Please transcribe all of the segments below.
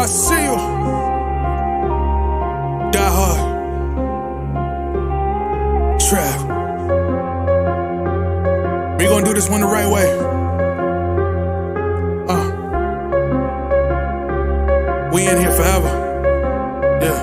I see you. Die hard. Trap. We gonna do this one the right way. We in here forever. Yeah.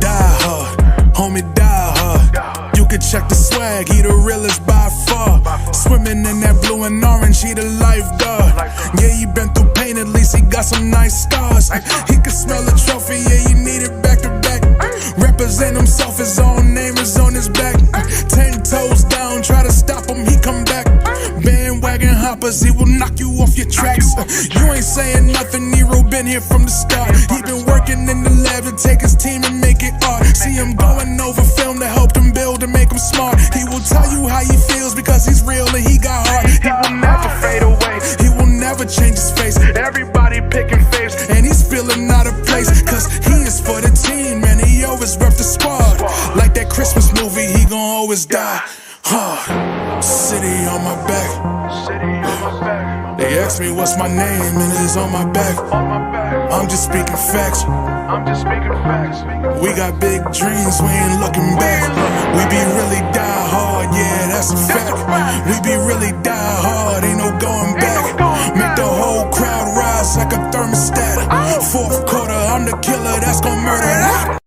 Die hard. Homie, die hard. You can check the swag, he the realest by far. Swimming in that blue and orange, he the lifeguard. Yeah, he been through pain, at least he got some nice scars. He can smell a trophy, yeah, you need it back to back. Represent himself, his own name is on his back. 10 toes down, try to stop him, he come back. Bandwagon hoppers, he will knock you off your tracks. You ain't saying nothing, Nero been here from the start. He been working in the lab to take his team and make it art. See him going over film to help him build and make him smart. He will tell you how he feels because he's real and he got heart. He will never fade away, he will never change his face. Everybody picking faves and he's feeling out of place. Cause he is for the team and he always rep the squad. Like that Christmas movie, he gon' always die hard. City on my back. They ask me what's my name and it's on my back. I'm just speaking facts. We got big dreams, we ain't looking back. We be really die hard, yeah, that's a fact. We be really die hard, ain't no going back. Make the whole crowd rise like a thermostat. Fourth quarter, I'm the killer that's gonna murder that.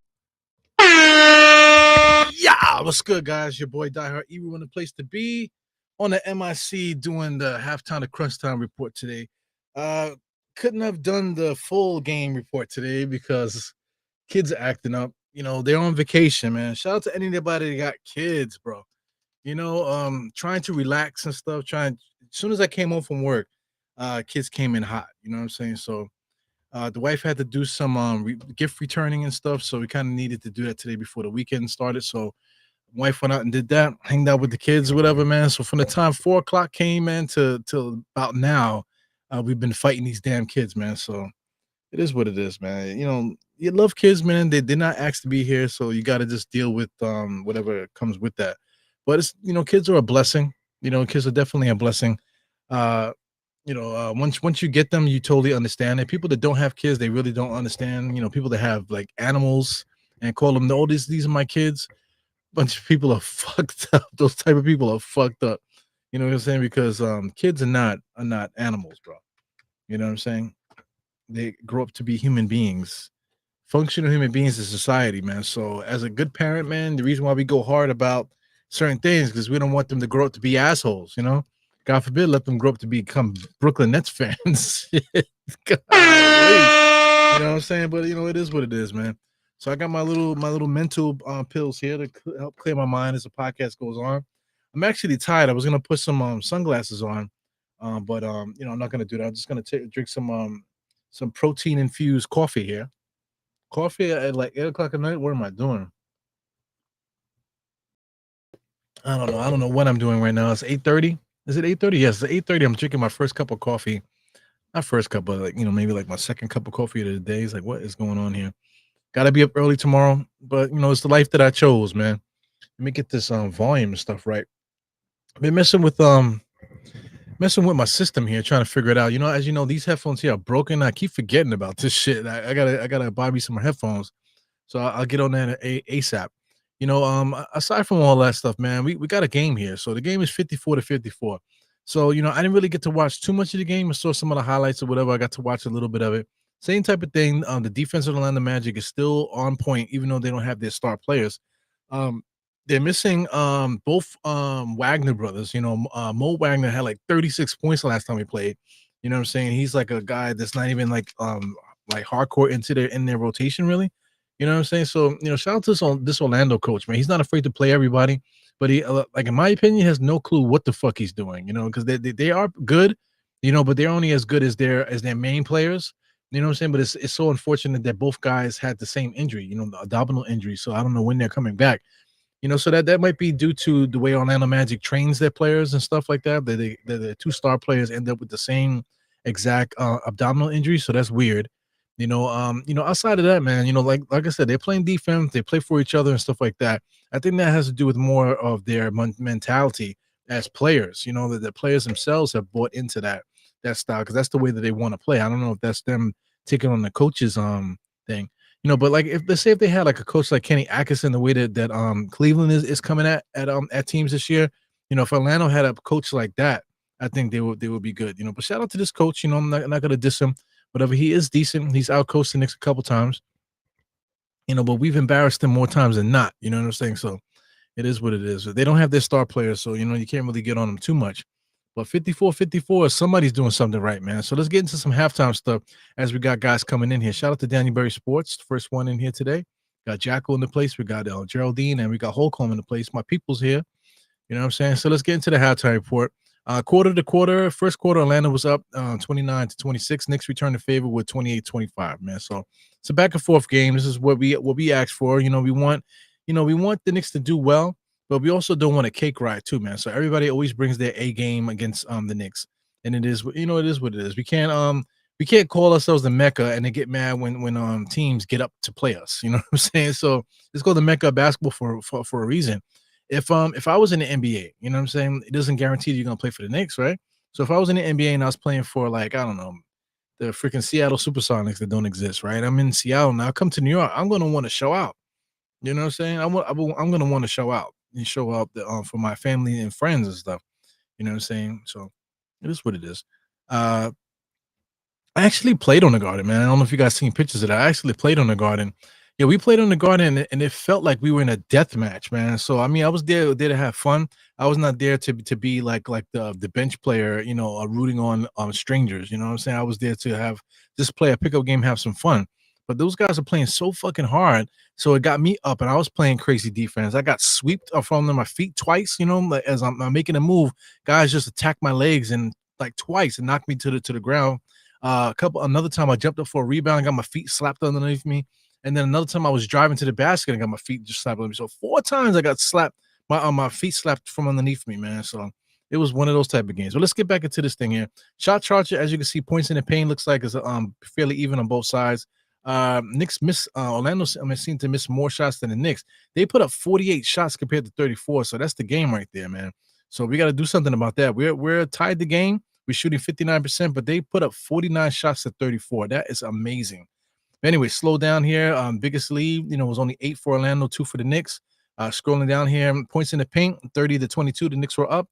Yeah, what's good, guys? Your boy Die Hard Ebro in the place to be on the MIC doing the halftime of Crunchtime report today. Couldn't have done the full game report today because kids are acting up. You know, they're on vacation, man. Shout out to anybody that got kids, bro. You know, trying to relax and stuff. As soon as I came home from work, kids came in hot. You know what I'm saying? So the wife had to do some gift returning and stuff. So we kind of needed to do that today before the weekend started. So wife went out and did that, hanged out with the kids or whatever, man. So from the time 4 o'clock came, man, till about now, we've been fighting these damn kids, man. So it is what it is, man. You know, you love kids, man. They did not ask to be here, so you got to just deal with whatever comes with that. But it's, you know, kids are a blessing. You know, kids are definitely a blessing. Once you get them, you totally understand it. People that don't have kids, they really don't understand. You know, people that have like animals and call them, oh, these are my kids. Bunch of people are fucked up. Those type of people are fucked up. You know what I'm saying? Because kids are not animals, bro. You know what I'm saying? They grow up to be human beings, functional human beings in society, man. So as a good parent, man, the reason why we go hard about certain things because we don't want them to grow up to be assholes, you know? God forbid, let them grow up to become Brooklyn Nets fans. God, you know what I'm saying? But you know, it is what it is, man. So I got my little mental pills here to help clear my mind as the podcast goes on. I'm actually tired. I was gonna put some sunglasses on, but you know, I'm not gonna do that. I'm just gonna drink some protein infused coffee here. Coffee at like 8 o'clock at night. What am I doing? I don't know. I don't know what I'm doing right now. It's 8:30. Is it 8:30? Yes, it's 8:30. I'm drinking my first cup of coffee. Not first cup, but like, you know, maybe like my second cup of coffee of the day. It's like, what is going on here? Gotta be up early tomorrow, but you know, it's the life that I chose, man. Let me get this volume and stuff right. I've been messing with my system here, trying to figure it out. You know, as you know, these headphones here are broken. I keep forgetting about this shit. I gotta buy me some headphones, so I'll get on that ASAP. You know, aside from all that stuff, man, we got a game here. So the game is 54-54. So you know, I didn't really get to watch too much of the game. I saw some of the highlights or whatever. I got to watch a little bit of it. Same type of thing. The defense of the Orlando Magic is still on point, even though they don't have their star players. They're missing both Wagner brothers. You know, Mo Wagner had like 36 points the last time he played. You know what I'm saying? He's like a guy that's not even like hardcore in their rotation, really. You know what I'm saying? So, you know, shout out to this Orlando coach, man. He's not afraid to play everybody, but he, like, in my opinion, has no clue what the fuck he's doing, you know, because they are good, you know, but they're only as good as their main players. You know what I'm saying? But it's so unfortunate that both guys had the same injury, you know, the abdominal injury. So I don't know when they're coming back. You know, so that might be due to the way Orlando Magic trains their players and stuff like that. The two star players end up with the same exact abdominal injury. So that's weird. You know, outside of that, man, you know, like I said, they're playing defense, they play for each other and stuff like that. I think that has to do with more of their mentality as players, you know, that the players themselves have bought into that that style because that's the way that they want to play. I don't know if that's them taking on the coach's thing, but like if let's say if they had like a coach like Kenny Atkinson, the way that Cleveland is coming at teams this year, if Orlando had a coach like that, I think they would be good. But shout out to this coach. I'm not gonna diss him. Whatever, he is decent. He's outcoached the Knicks a couple times. But we've embarrassed them more times than not. You know what I'm saying? So it is what it is. They don't have their star players, so you can't really get on them too much. But 54-54, somebody's doing something right, man. So let's get into some halftime stuff as we got guys coming in here. Shout out to Dannyberry Sports, first one in here today. Got Jackal in the place. We got Geraldine, and we got Holcomb in the place. My people's here. You know what I'm saying? So let's get into the halftime report. Quarter to quarter, first quarter, Atlanta was up 29-26. Knicks returned the favor with 28-25, man. So it's a back and forth game. This is what we asked for. We want the Knicks to do well, but we also don't want a cake ride too, man. So everybody always brings their A game against the Knicks, and it is what it is. We can't call ourselves the Mecca and then get mad when teams get up to play us. You know what I'm saying? So let's go to Mecca basketball for a reason. If I was in the NBA, you know what I'm saying, it doesn't guarantee that you're gonna play for the Knicks, right? So if I was in the NBA and I was playing for like I don't know the freaking Seattle SuperSonics that don't exist, right? I'm in Seattle now. I come to New York. I'm gonna want to show out. You know what I'm saying? I'm gonna want to show out and show up for my family and friends and stuff. You know what I'm saying? So it is what it is. I actually played on the Garden, man. I don't know if you guys seen pictures of that. I actually played on the Garden. Yeah, we played on the Garden, and it felt like we were in a death match, man. So I mean, I was there to have fun. I was not there to be like the bench player, rooting on strangers. You know what I'm saying? I was there to have just play a pickup game, have some fun. But those guys are playing so fucking hard, so it got me up, and I was playing crazy defense. I got swept from my feet twice, like as I'm making a move, guys just attacked my legs and like twice and knocked me to the ground. Another time I jumped up for a rebound and got my feet slapped underneath me. And then another time I was driving to the basket and got my feet just slapped on me. So 4 times I got slapped, my feet slapped from underneath me, man. So it was one of those type of games. But let's get back into this thing here. Shot charger, as you can see, points in the paint looks like it's fairly even on both sides. Knicks miss Orlando seemed to miss more shots than the Knicks. They put up 48 shots compared to 34. So that's the game right there, man. So we got to do something about that. We're tied the game. We're shooting 59%, but they put up 49 shots to 34. That is amazing. But anyway, slow down here. Biggest lead, was only 8 for Orlando, 2 for the Knicks. Scrolling down here, points in the paint, 30-22. The Knicks were up.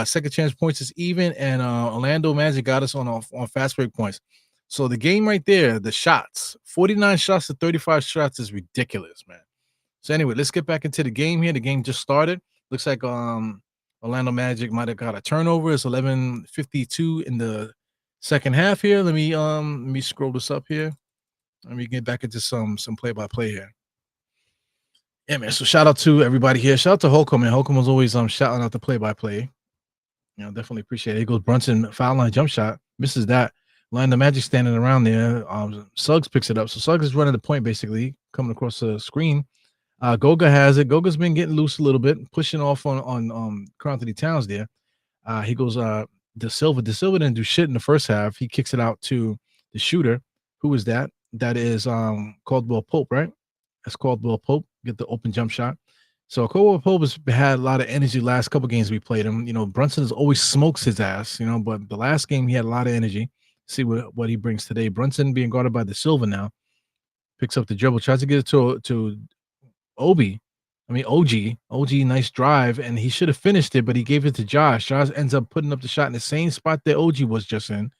Second chance points is even, and Orlando Magic got us on fast break points. So the game right there, the shots, 49 shots to 35 shots is ridiculous, man. So anyway, let's get back into the game here. The game just started. Looks like Orlando Magic might have got a turnover. It's 11:52 in the second half here. Let me scroll this up here. Let me get back into some play-by-play here. Yeah, man. So shout out to everybody here. Shout out to Holcomb, man. Holcomb was always shouting out the play-by-play. Definitely appreciate it. Here goes Brunson, foul line jump shot. Misses that. Line the Magic standing around there. Suggs picks it up. So Suggs is running the point basically, coming across the screen. Goga has it. Goga's been getting loose a little bit, pushing off on Karl-Anthony Towns there. He goes De Silva. De Silva didn't do shit in the first half. He kicks it out to the shooter. Who is that? That is Caldwell Pope, right? That's Caldwell Pope. Get the open jump shot. So Caldwell Pope has had a lot of energy last couple games we played him. Brunson has always smokes his ass, but the last game he had a lot of energy. See what he brings today. Brunson being guarded by De Silva now. Picks up the dribble, tries to get it to OG, nice drive, and he should have finished it, but he gave it to Josh. Josh ends up putting up the shot in the same spot that OG was just in.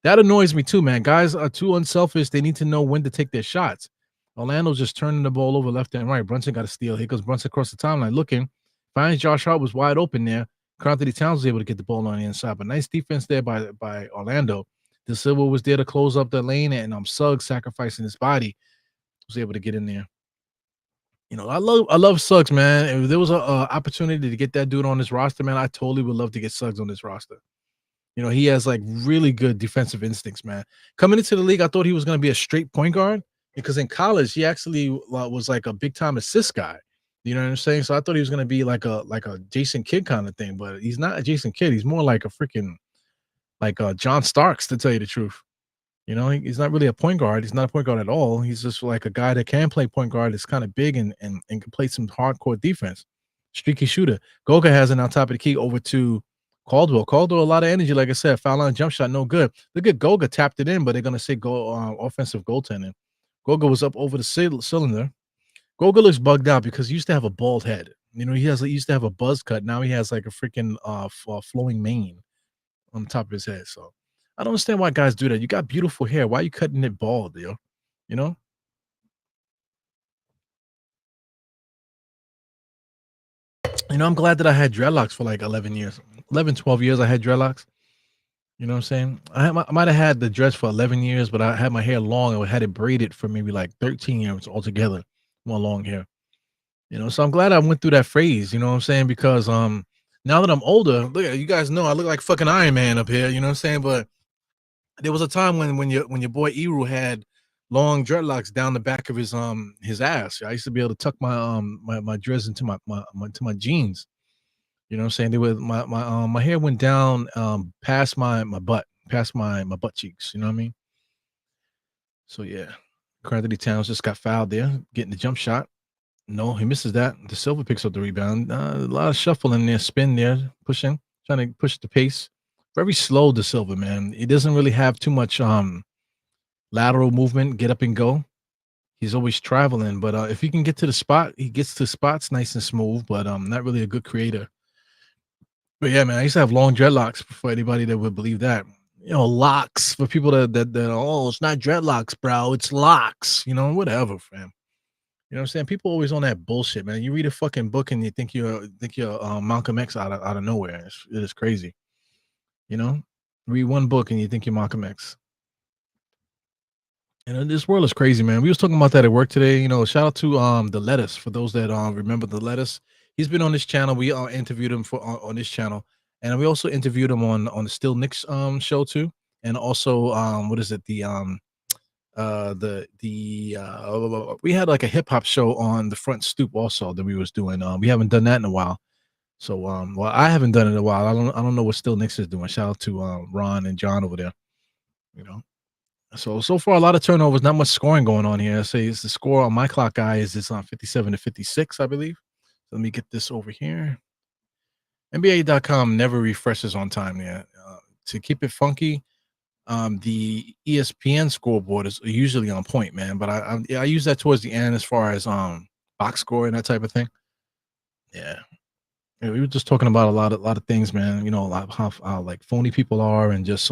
That annoys me too, man. Guys are too unselfish. They need to know when to take their shots. Orlando's just turning the ball over left and right. Brunson got a steal. Here goes Brunson across the timeline looking. Finds Josh Hart was wide open there. Karl-Anthony Towns was able to get the ball on the inside, but nice defense there by Orlando. De Silva was there to close up the lane, and Suggs sacrificing his body was able to get in there. I love Suggs, man. If there was a opportunity to get that dude on this roster, man, I totally would love to get Suggs on this roster. He has like really good defensive instincts, man. Coming into the league, I thought he was going to be a straight point guard because in college he actually was like a big time assist guy. You know what I'm saying? So I thought he was going to be like a Jason Kidd kind of thing, but he's not a Jason Kidd. He's more like a freaking John Starks, to tell you the truth. He's not really a point guard. He's not a point guard at all. He's just like a guy that can play point guard. It's kind of big and can play some hardcore defense. Streaky shooter. Goga has it on top of the key over to Caldwell, a lot of energy. Like I said, foul line jump shot, no good. Look at Goga tapped it in, but they're gonna say go offensive goaltending. Goga was up over the cylinder. Goga looks bugged out because he used to have a bald head. He used to have a buzz cut. Now he has like a freaking flowing mane on the top of his head. So I don't understand why guys do that. You got beautiful hair. Why are you cutting it bald, yo? You know? I'm glad that I had dreadlocks for like 11 years. 11, 12 years I had dreadlocks. You know what I'm saying? I might have had the dress for 11 years, but I had my hair long. I had it braided for maybe like 13 years altogether. More long hair. So I'm glad I went through that phase, you know what I'm saying? Because now that I'm older, look at you guys know I look like fucking Iron Man up here, you know what I'm saying? But there was a time when your boy Eru had long dreadlocks down the back of his ass. I used to be able to tuck my dress into my jeans. You know what I'm saying? They were my hair went down past my butt, past my butt cheeks, you know what I mean? So yeah. Carly Towns just got fouled there, getting the jump shot. No, he misses that. The Silver picks up the rebound. A lot of shuffle in there, spin there, pushing, trying to push the pace. Very slow, the Silver, man. He doesn't really have too much lateral movement, get up and go. He's always traveling, but if he can get to the spot, he gets to spots nice and smooth, but not really a good creator. But yeah, man, I used to have long dreadlocks for anybody that would believe that. Locks for people that oh, it's not dreadlocks, bro. It's locks. Whatever, fam. You know what I'm saying? People always on that bullshit, man. You read a fucking book and you think you're Malcolm X out of nowhere. It is crazy. You know, read one book and you think you're Malcolm X. This world is crazy, man. We was talking about that at work today. Shout out to the Lettuce for those that remember the Lettuce. He's been on this channel. We interviewed him for on this channel, and we also interviewed him on the Still Knicks show too, and also what is it we had like a hip hop show on the Front Stoop also that we was doing. We haven't done that in a while. So well, I haven't done it in a while. I don't know what Still Knicks is doing. Shout out to Ron and John over there. You know. So far a lot of turnovers, not much scoring going on here. I say it's the score on my clock eye is on 57-56, I believe. So let me get this over here. NBA.com never refreshes on time there. To keep it funky, the ESPN scoreboard is usually on point, man. But I use that towards the end as far as box score and that type of thing. Yeah. Yeah, we were just talking about a lot of things, man. How like phony people are, and just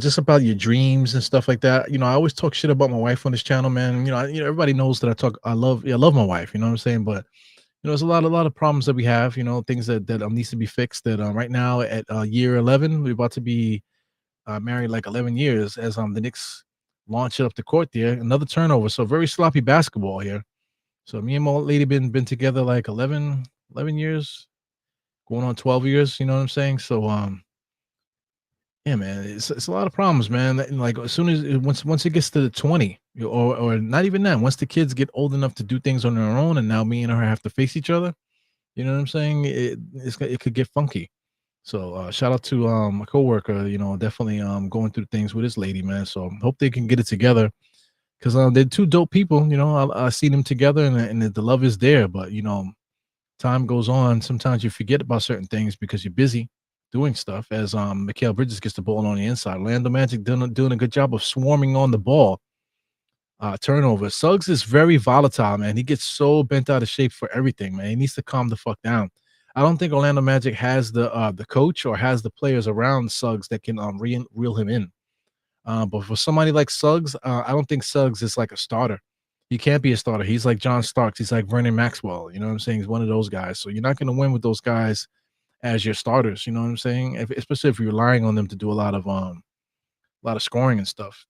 just about your dreams and stuff like that. I always talk shit about my wife on this channel, man. Everybody knows that I love my wife. You know what I'm saying? But there's a lot of problems that we have. Things that needs to be fixed. That right now at year 11, we're about to be married like 11 years as the Knicks launch it up the court there. Another turnover. So very sloppy basketball here. So me and my old lady been together like 11 years, going on 12 years. You know what I'm saying? So yeah, man, it's a lot of problems, man. Like as soon as once it gets to the 20, or not even that, once the kids get old enough to do things on their own, and now me and her have to face each other. You know what I'm saying? It could get funky. So shout out to my coworker. Definitely going through things with his lady, man. So hope they can get it together, because they're two dope people. I see them together, and the love is there. But time goes on. Sometimes you forget about certain things because you're busy doing stuff. As Mikal Bridges gets the ball on the inside. Orlando Magic doing a good job of swarming on the ball. Turnover. Suggs is very volatile, man. He gets so bent out of shape for everything, man. He needs to calm the fuck down. I don't think Orlando Magic has the coach or has the players around Suggs that can reel him in. But for somebody like Suggs, I don't think Suggs is like a starter. He can't be a starter. He's like John Starks. He's like Vernon Maxwell. You know what I'm saying? He's one of those guys. So you're not going to win with those guys as your starters. You know what I'm saying? Especially if you're relying on them to do a lot of scoring and stuff.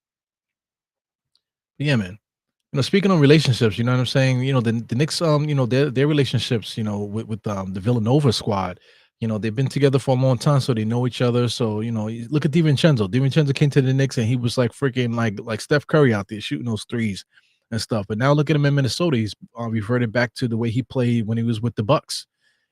But yeah, man. Speaking of relationships, you know what I'm saying? The Knicks, their relationships, with the Villanova squad, they've been together for a long time, so they know each other. So, look at DiVincenzo. DiVincenzo came to the Knicks and he was like freaking like Steph Curry out there shooting those threes and stuff. But now look at him in Minnesota. He's reverted back to the way he played when he was with the Bucks.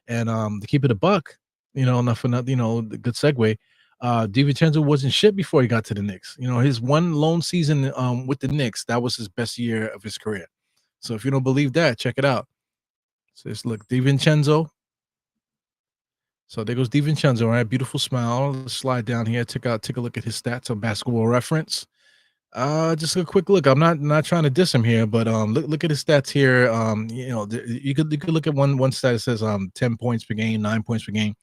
And to keep it a buck, not for nothing, the good segue. DiVincenzo wasn't shit before he got to the Knicks. His one lone season with the Knicks, that was his best year of his career. So if you don't believe that, check it out. So it's look, DiVincenzo, So there goes DiVincenzo, all right? Beautiful smile. Let's slide down here. Take a look at his stats on Basketball Reference. Just a quick look. I'm not trying to diss him here, but look at his stats here. You could look at one stat that says 10 points per game, 9 points per game.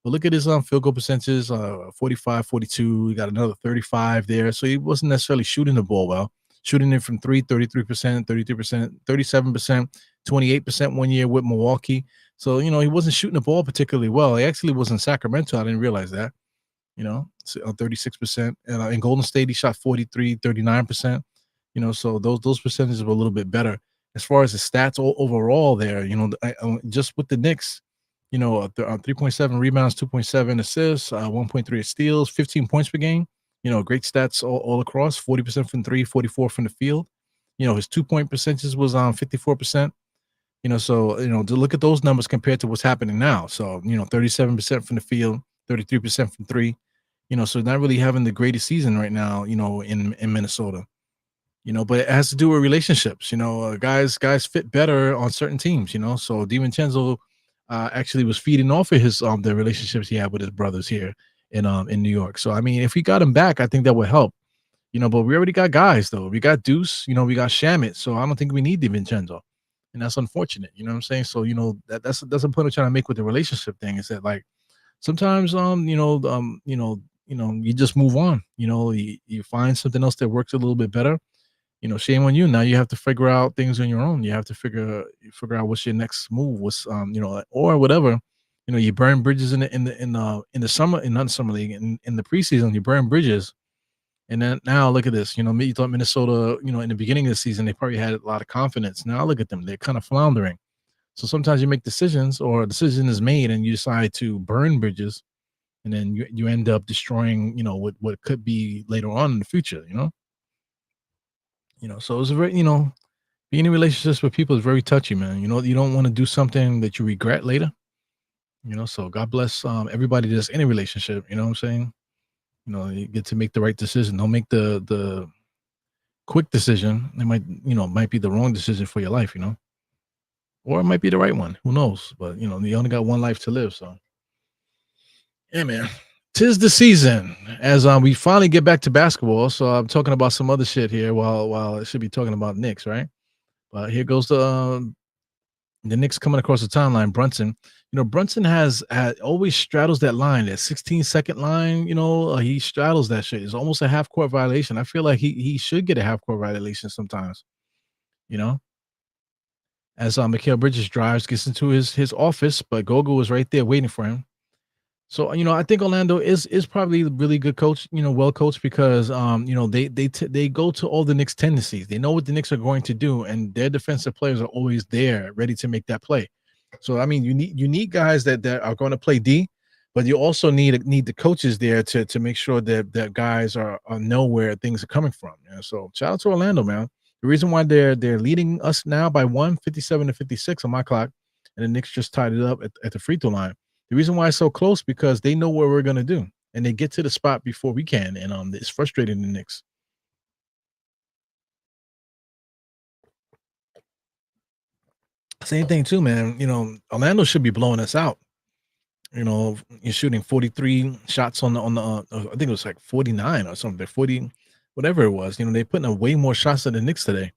But look at his field goal percentages, 45, 42. He got another 35 there. So he wasn't necessarily shooting the ball well. Shooting it from 33%, 33%, 37%, 28% 1 year with Milwaukee. So, he wasn't shooting the ball particularly well. He actually was in Sacramento. I didn't realize that. 36%. And in Golden State, he shot 43, 39%. So those percentages were a little bit better. As far as the stats overall there, just with the Knicks, 3.7 rebounds, 2.7 assists, 1.3 steals, 15 points per game. Great stats all across, 40% from three, 44 from the field. His 2-point percentages was 54%. To look at those numbers compared to what's happening now. So, 37% from the field, 33% from three. So not really having the greatest season right now, in Minnesota. But it has to do with relationships. Guys fit better on certain teams. So DiVincenzo actually was feeding off of his the relationships he had with his brothers here in New York. So I mean, if we got him back, I think that would help. But we already got guys though. We got Deuce. We got Shamit. So I don't think we need DiVincenzo, and that's unfortunate. You know what I'm saying? So that's a point I'm trying to make with the relationship thing is that like sometimes you just move on. You find something else that works a little bit better. Shame on you. Now you have to figure out things on your own. You have to figure out what's your next move, what's or whatever. You burn bridges in the summer, in not summer league, in the preseason, you burn bridges. And then now look at this. You thought Minnesota, in the beginning of the season, they probably had a lot of confidence. Now look at them. They're kind of floundering. So sometimes you make decisions or a decision is made and you decide to burn bridges, and then you end up destroying, what could be later on in the future, so it's a very, being in relationships with people is very touchy, man. You don't want to do something that you regret later, so God bless everybody that's in a relationship, you know what I'm saying? You get to make the right decision. Don't make the quick decision. It might be the wrong decision for your life, or it might be the right one. Who knows? But you only got one life to live, so yeah, man. 'Tis the season as we finally get back to basketball. So I'm talking about some other shit here while I should be talking about Knicks, right? But here goes the Knicks coming across the timeline. Brunson, Brunson has always straddles that line, that 16-second line. He straddles that shit. It's almost a half court violation. I feel like he should get a half court violation sometimes. As Mikal Bridges drives, gets into his office, but Gogo is right there waiting for him. So, I think Orlando is probably a really good coach, well coached because they go to all the Knicks tendencies. They know what the Knicks are going to do, and their defensive players are always there, ready to make that play. So, I mean, you need guys that are going to play D, but you also need the coaches there to make sure that guys are know where things are coming from. So, shout out to Orlando, man. The reason why they're leading us now by 57-56 on my clock, and the Knicks just tied it up at the free throw line. The reason why it's so close because they know what we're gonna do, and they get to the spot before we can, and it's frustrating the Knicks. Same thing too, man. Orlando should be blowing us out. You're shooting 43 shots on the I think it was like 49 or something, 40, whatever it was. They're putting up way more shots than the Knicks today.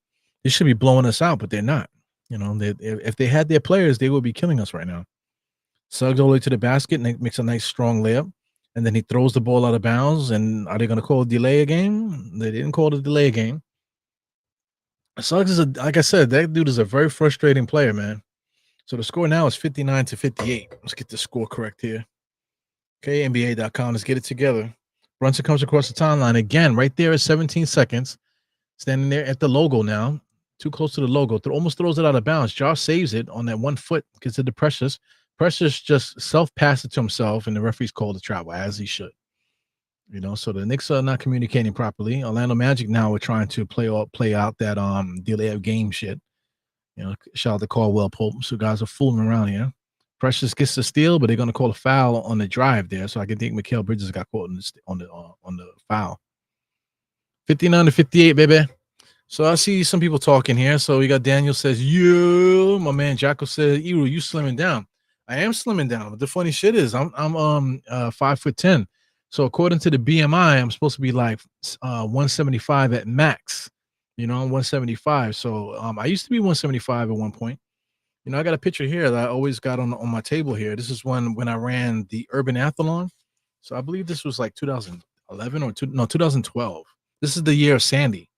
They should be blowing us out, but they're not. If they had their players, they would be killing us right now. Suggs all the way to the basket and makes a nice strong layup, and then he throws the ball out of bounds. And are they going to call a delay a game? They didn't call it a delay a game. Suggs is like I said, that dude is a very frustrating player, man. So the score now is 59-58. Let's get the score correct here. Okay, NBA.com. Let's get it together. Brunson comes across the timeline again, right there at 17 seconds, standing there at the logo now, too close to the logo. Almost throws it out of bounds. Josh saves it on that 1 foot because of the Precious. Precious just self-passed it to himself, and the referee's called a travel, as he should. So the Knicks are not communicating properly. Orlando Magic now are trying to play out that delay of game shit. Shout out to Caldwell Pope. So guys are fooling around here. Precious gets the steal, but they're going to call a foul on the drive there. So I can think Mikal Bridges got caught on the foul. 59-58, baby. So I see some people talking here. So we got Daniel says, yeah. My man Jacko says, Eru, you slimming down. I am slimming down. But the funny shit is I'm 5'10". So according to the BMI, I'm supposed to be like 175 at max. I'm 175. So I used to be 175 at one point. I got a picture here that I always got on my table here. This is when I ran the Urban Athlon. So I believe this was like 2011 or 2012. This is the year of Sandy.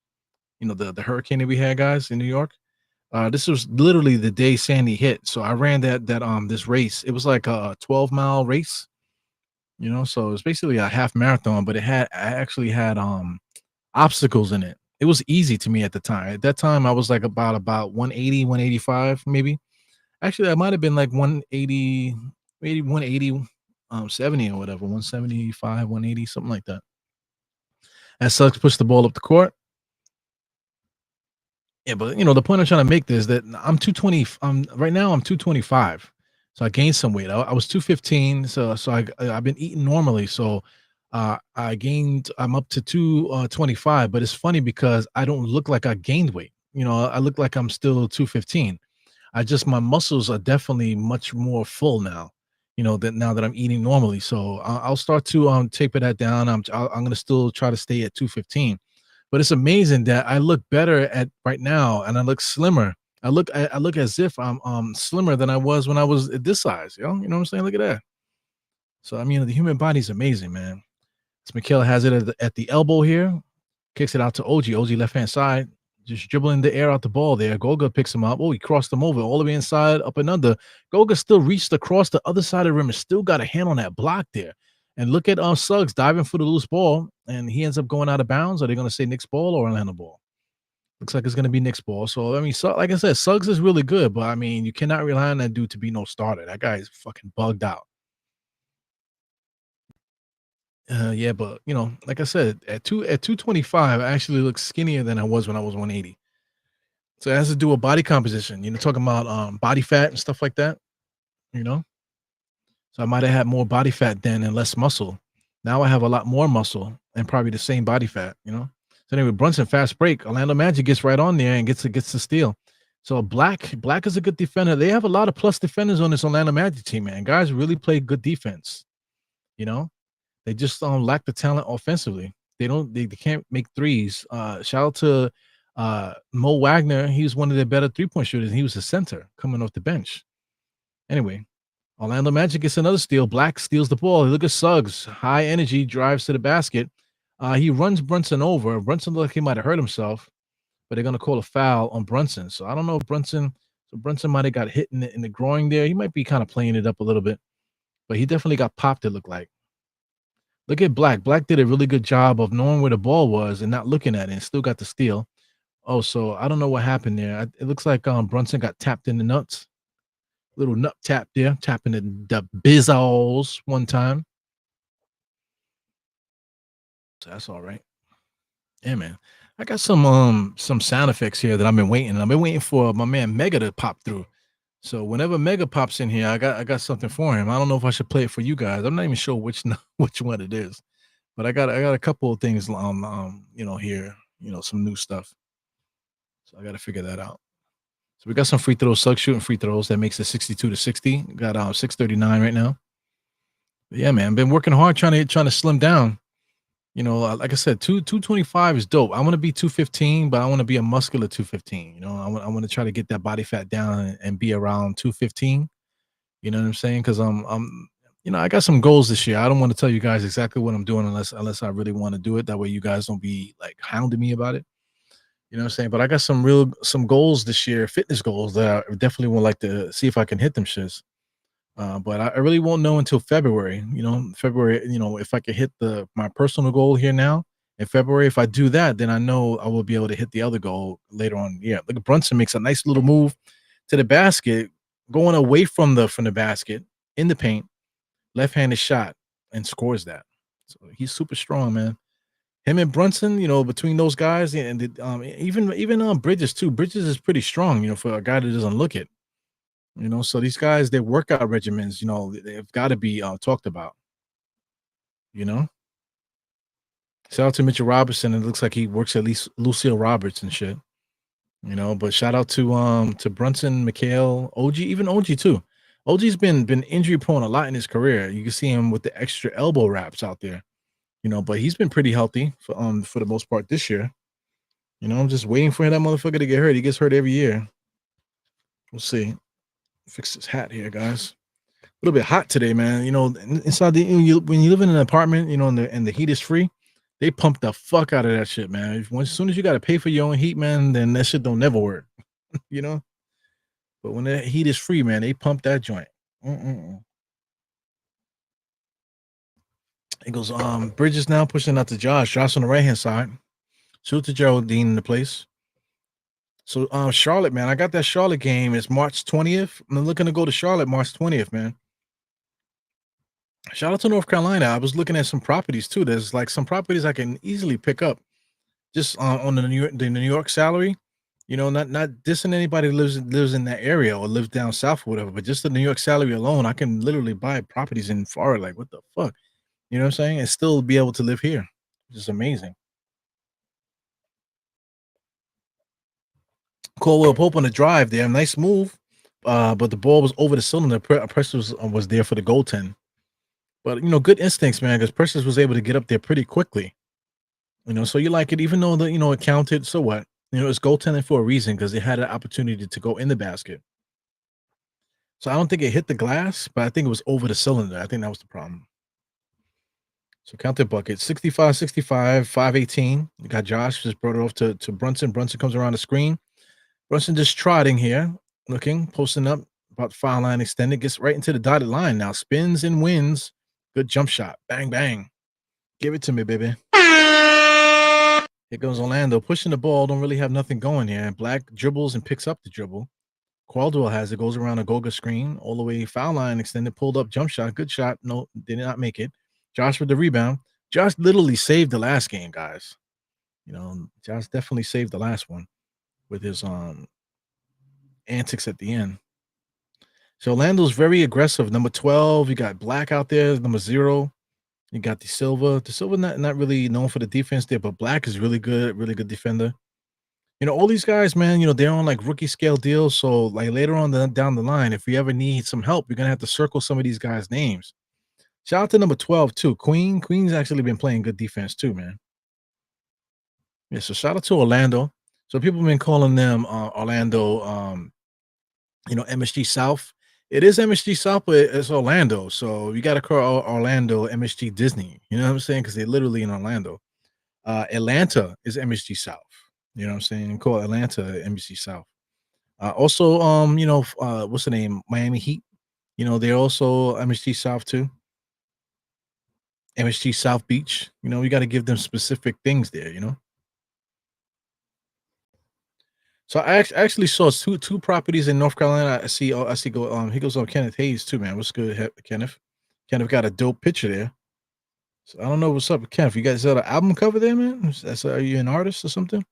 The hurricane that we had, guys, in New York. This was literally the day Sandy hit. So I ran this race. It was like a 12-mile race. So it was basically a half marathon, but I actually had obstacles in it. It was easy to me at the time. At that time, I was like about 180, 185, maybe. Actually, I might have been like 180, maybe 180, 70 or whatever, 175, 180, something like that. As Suggs pushed the ball up the court. Yeah, but the point I'm trying to make is that I'm 220. Right now I'm 225. So I gained some weight. I was 215. So I've been eating normally. So I'm up to 225. But it's funny because I don't look like I gained weight. I look like I'm still 215. My muscles are definitely much more full now, that now that I'm eating normally. So I'll start to taper that down. I'm going to still try to stay at 215, but it's amazing that I look better at right now and I look slimmer. I look as if I'm slimmer than I was when I was at this size. You know what I'm saying? Look at that. So I mean, the human body is amazing, man. So Mikhail has it at the elbow here, kicks it out to OG. OG left hand side, just dribbling the air out the ball there. Goga picks him up. Oh, he crossed him over all the way inside, up and under. Goga still reached across the other side of the rim and still got a hand on that block there. And look at Suggs diving for the loose ball, and he ends up going out of bounds. Are they going to say Knicks ball or Orlando ball? Looks like it's going to be Knicks ball. So, I mean, like I said, Suggs is really good, but I mean, you cannot rely on that dude to be no starter. That guy is fucking bugged out. Yeah, but like I said, at 225, I actually look skinnier than I was when I was 180. So it has to do with body composition, talking about body fat and stuff like that, you know. So I might have had more body fat then and less muscle. Now I have a lot more muscle and probably the same body fat. So anyway, Brunson fast break. Orlando Magic gets right on there and gets the steal. So Black is a good defender. They have a lot of plus defenders on this Orlando Magic team, man. Guys really play good defense. They just lack the talent offensively. They can't make threes. Shout out to Mo Wagner. He was one of their better three-point shooters. He was a center coming off the bench. Anyway, Orlando Magic gets another steal. Black steals the ball. Look at Suggs. High energy, drives to the basket. He runs Brunson over. Brunson looked like he might have hurt himself, but they're going to call a foul on Brunson. So I don't know if Brunson might have got hit in the groin there. He might be kind of playing it up a little bit, but he definitely got popped, it looked like. Look at Black. Black did a really good job of knowing where the ball was and not looking at it and still got the steal. Oh, so I don't know what happened there. It looks like Brunson got tapped in the nuts. Little nut tap there, tapping the bizzles one time. So that's all right. Yeah, man. I got some sound effects here that I've been waiting. I've been waiting for my man Mega to pop through. So whenever Mega pops in here, I got something for him. I don't know if I should play it for you guys. I'm not even sure which one it is, but I got a couple of things here, some new stuff. So I got to figure that out. So we got some free throws, Suggs shooting free throws. That makes it 62-60. Got 639 right now. But yeah, man, been working hard trying to slim down. Like I said, 225 is dope. I want to be 215, but I want to be a muscular 215. I want to try to get that body fat down and be around 215. You know what I'm saying? Because I got some goals this year. I don't want to tell you guys exactly what I'm doing unless I really want to do it. That way you guys don't be like hounding me about it. You know what I'm saying? But I got some goals this year, fitness goals that I definitely would like to see if I can hit them shits. But I really won't know until February. February, if I can hit my personal goal here now in February. If I do that, then I know I will be able to hit the other goal later on. Yeah, look at Brunson makes a nice little move to the basket, going away from the basket in the paint, left-handed shot, and scores that. So he's super strong, man. Him and Brunson, between those guys, and even Bridges too. Bridges is pretty strong, for a guy that doesn't look it. So these guys, their workout regimens, they've got to be talked about. Shout out to Mitchell Robinson. It looks like he works at least Lucille Roberts and shit. But shout out to Brunson, Mikhail, OG, even OG too. OG's been injury prone a lot in his career. You can see him with the extra elbow wraps out there, but he's been pretty healthy for the most part this year. I'm just waiting for that motherfucker to get hurt. He gets hurt every year. We'll see. Fix his hat here, guys. A little bit hot today, man. Inside when you live in an apartment, and the heat is free, they pump the fuck out of that shit, man. As soon as you got to pay for your own heat, man, then that shit don't never work, you know. But when the heat is free, man, they pump that joint. It goes Bridges now pushing out to Josh. Josh on the right hand side. Shoot to Geraldine in the place. So Charlotte, man, I got that Charlotte game. It's March 20th. I'm looking to go to Charlotte March 20th, man. Shout out to North Carolina. I was looking at some properties too. There's like some properties I can easily pick up just on the New York salary. Not dissing anybody who lives in that area or lives down south or whatever, but just the New York salary alone, I can literally buy properties in Florida. Like, what the fuck? You know what I'm saying? And still be able to live here, which is amazing. Caldwell Pope on the drive there. Nice move. But the ball was over the cylinder. Precious was there for the goaltend. But, good instincts, man, because Precious was able to get up there pretty quickly. So you like it, even though it counted. So what? It's goaltending for a reason because it had an opportunity to go in the basket. So I don't think it hit the glass, but I think it was over the cylinder. I think that was the problem. So count their bucket. 65-65, 5-18. You got Josh just brought it off to Brunson. Brunson comes around the screen. Brunson just trotting here, looking, posting up, about the foul line extended, gets right into the dotted line now. Spins and wins. Good jump shot. Bang, bang. Give it to me, baby. Here goes Orlando pushing the ball. Don't really have nothing going here. Black dribbles and picks up the dribble. Caldwell has it. Goes around a Goga screen. All the way foul line extended. Pulled up jump shot. Good shot. No, did not make it. Josh with the rebound. Josh literally saved the last game, guys. Josh definitely saved the last one with his antics at the end. So Orlando's very aggressive. Number 12, you got Black out there. Number 0, you got the Silva. The Silva not really known for the defense there, but Black is really good defender. All these guys, man, they're on like rookie scale deals. So like later on down the line, if we ever need some help, you're gonna have to circle some of these guys' names. Shout out to number 12 too. Queen's actually been playing good defense too, man. Yeah, so shout out to Orlando. So people have been calling them Orlando, MSG South. It is MSG South, but it's Orlando. So you got to call Orlando MSG Disney. You know what I'm saying? Because they're literally in Orlando. Atlanta is MSG South. You know what I'm saying? Call Atlanta MSG South. Also, what's the name? Miami Heat. They're also MSG South too. MSG South Beach. We got to give them specific things there. So I actually saw two properties in North Carolina. I see go he goes on Kenneth Hayes too, man. What's good, Kenneth? Kenneth got a dope picture there. So I don't know what's up with Kenneth. You guys got an album cover there, man? Are you an artist or something?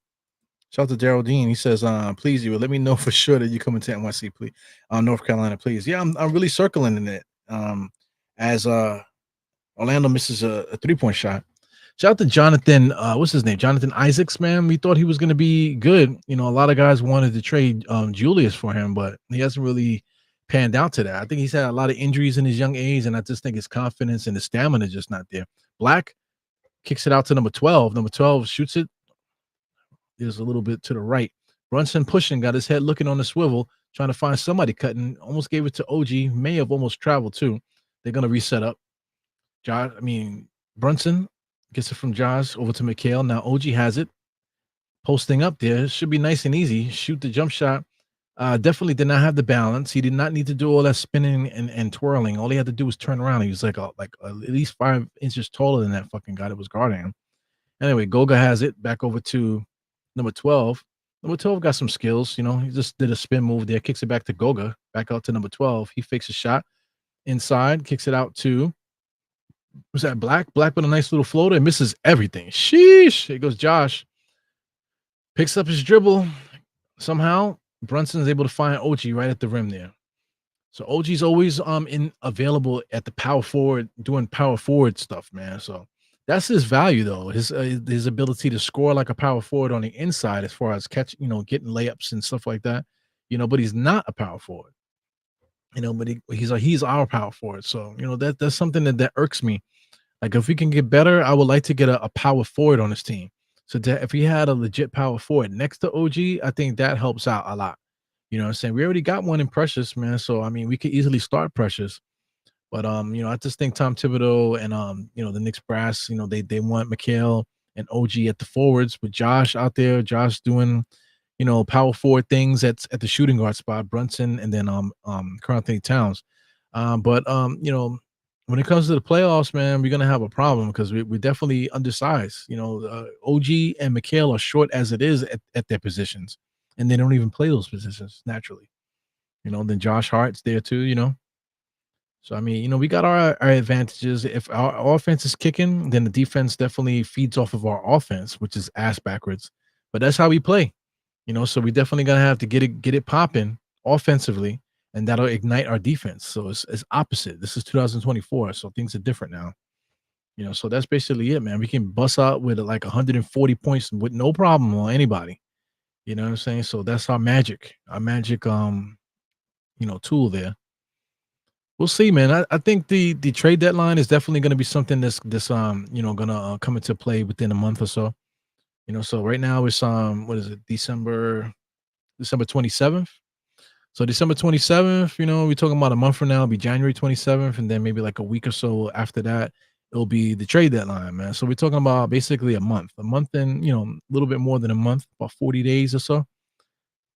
Shout out to Geraldine. He says, please, you let me know for sure that you come into NYC, please. North Carolina, please. Yeah, I'm really circling in it. As Orlando misses a 3-point shot. Shout out to Jonathan, what's his name? Jonathan Isaacs, man. We thought he was going to be good. A lot of guys wanted to trade Julius for him, but he hasn't really panned out to that. I think he's had a lot of injuries in his young age, and I just think his confidence and his stamina is just not there. Black kicks it out to number 12. Number 12 shoots it. There's a little bit to the right. Brunson pushing, got his head looking on the swivel, trying to find somebody cutting. Almost gave it to OG. May have almost traveled too. They're going to reset up. Brunson gets it from Josh over to Mikhail. Now OG has it. Posting up there. Should be nice and easy. Shoot the jump shot. Definitely did not have the balance. He did not need to do all that spinning and twirling. All he had to do was turn around. He was like at least 5 inches taller than that fucking guy that was guarding him. Anyway, Goga has it. Back over to number 12. Number 12 got some skills. He just did a spin move there. Kicks it back to Goga. Back out to number 12. He fakes a shot. Inside. Kicks it out to was that Black? Black with a nice little floater and misses everything. Sheesh. Here goes Josh. Picks up his dribble. Somehow, Brunson's able to find OG right at the rim there. So OG's always available at the power forward, doing power forward stuff, man. So that's his value, though. His ability to score like a power forward on the inside as far as getting layups and stuff like that. But he's not a power forward. But he's our power forward. So that's something that irks me. Like if we can get better, I would like to get a power forward on this team. So that if we had a legit power forward next to OG, I think that helps out a lot. You know what I'm saying? We already got one in Precious, man. So I mean, we could easily start Precious. But I just think Tom Thibodeau and the Knicks brass, they want Mikhail and OG at the forwards with Josh out there. Josh doing, power forward things at the shooting guard spot, Brunson and then Karl Anthony Towns. But when it comes to the playoffs, man, we're gonna have a problem because we're definitely undersized. OG and Mikhail are short as it is at their positions, and they don't even play those positions naturally. Then Josh Hart's there too. So I mean, we got our advantages. If our offense is kicking, then the defense definitely feeds off of our offense, which is ass backwards. But that's how we play. So we definitely gonna have to get it popping offensively, and that'll ignite our defense. So it's opposite. This is 2024, so things are different now. So that's basically it, man. We can bust out with like 140 points with no problem on anybody. You know what I'm saying? So that's our magic tool there. We'll see, man. I think the trade deadline is definitely going to be something that's gonna come into play within a month or so. So right now it's what is it, December 27th. So December 27th, we're talking about a month from now, it'll be January 27th, and then maybe like a week or so after that, it'll be the trade deadline, man. So we're talking about basically a month and a little bit more than a month, about 40 days or so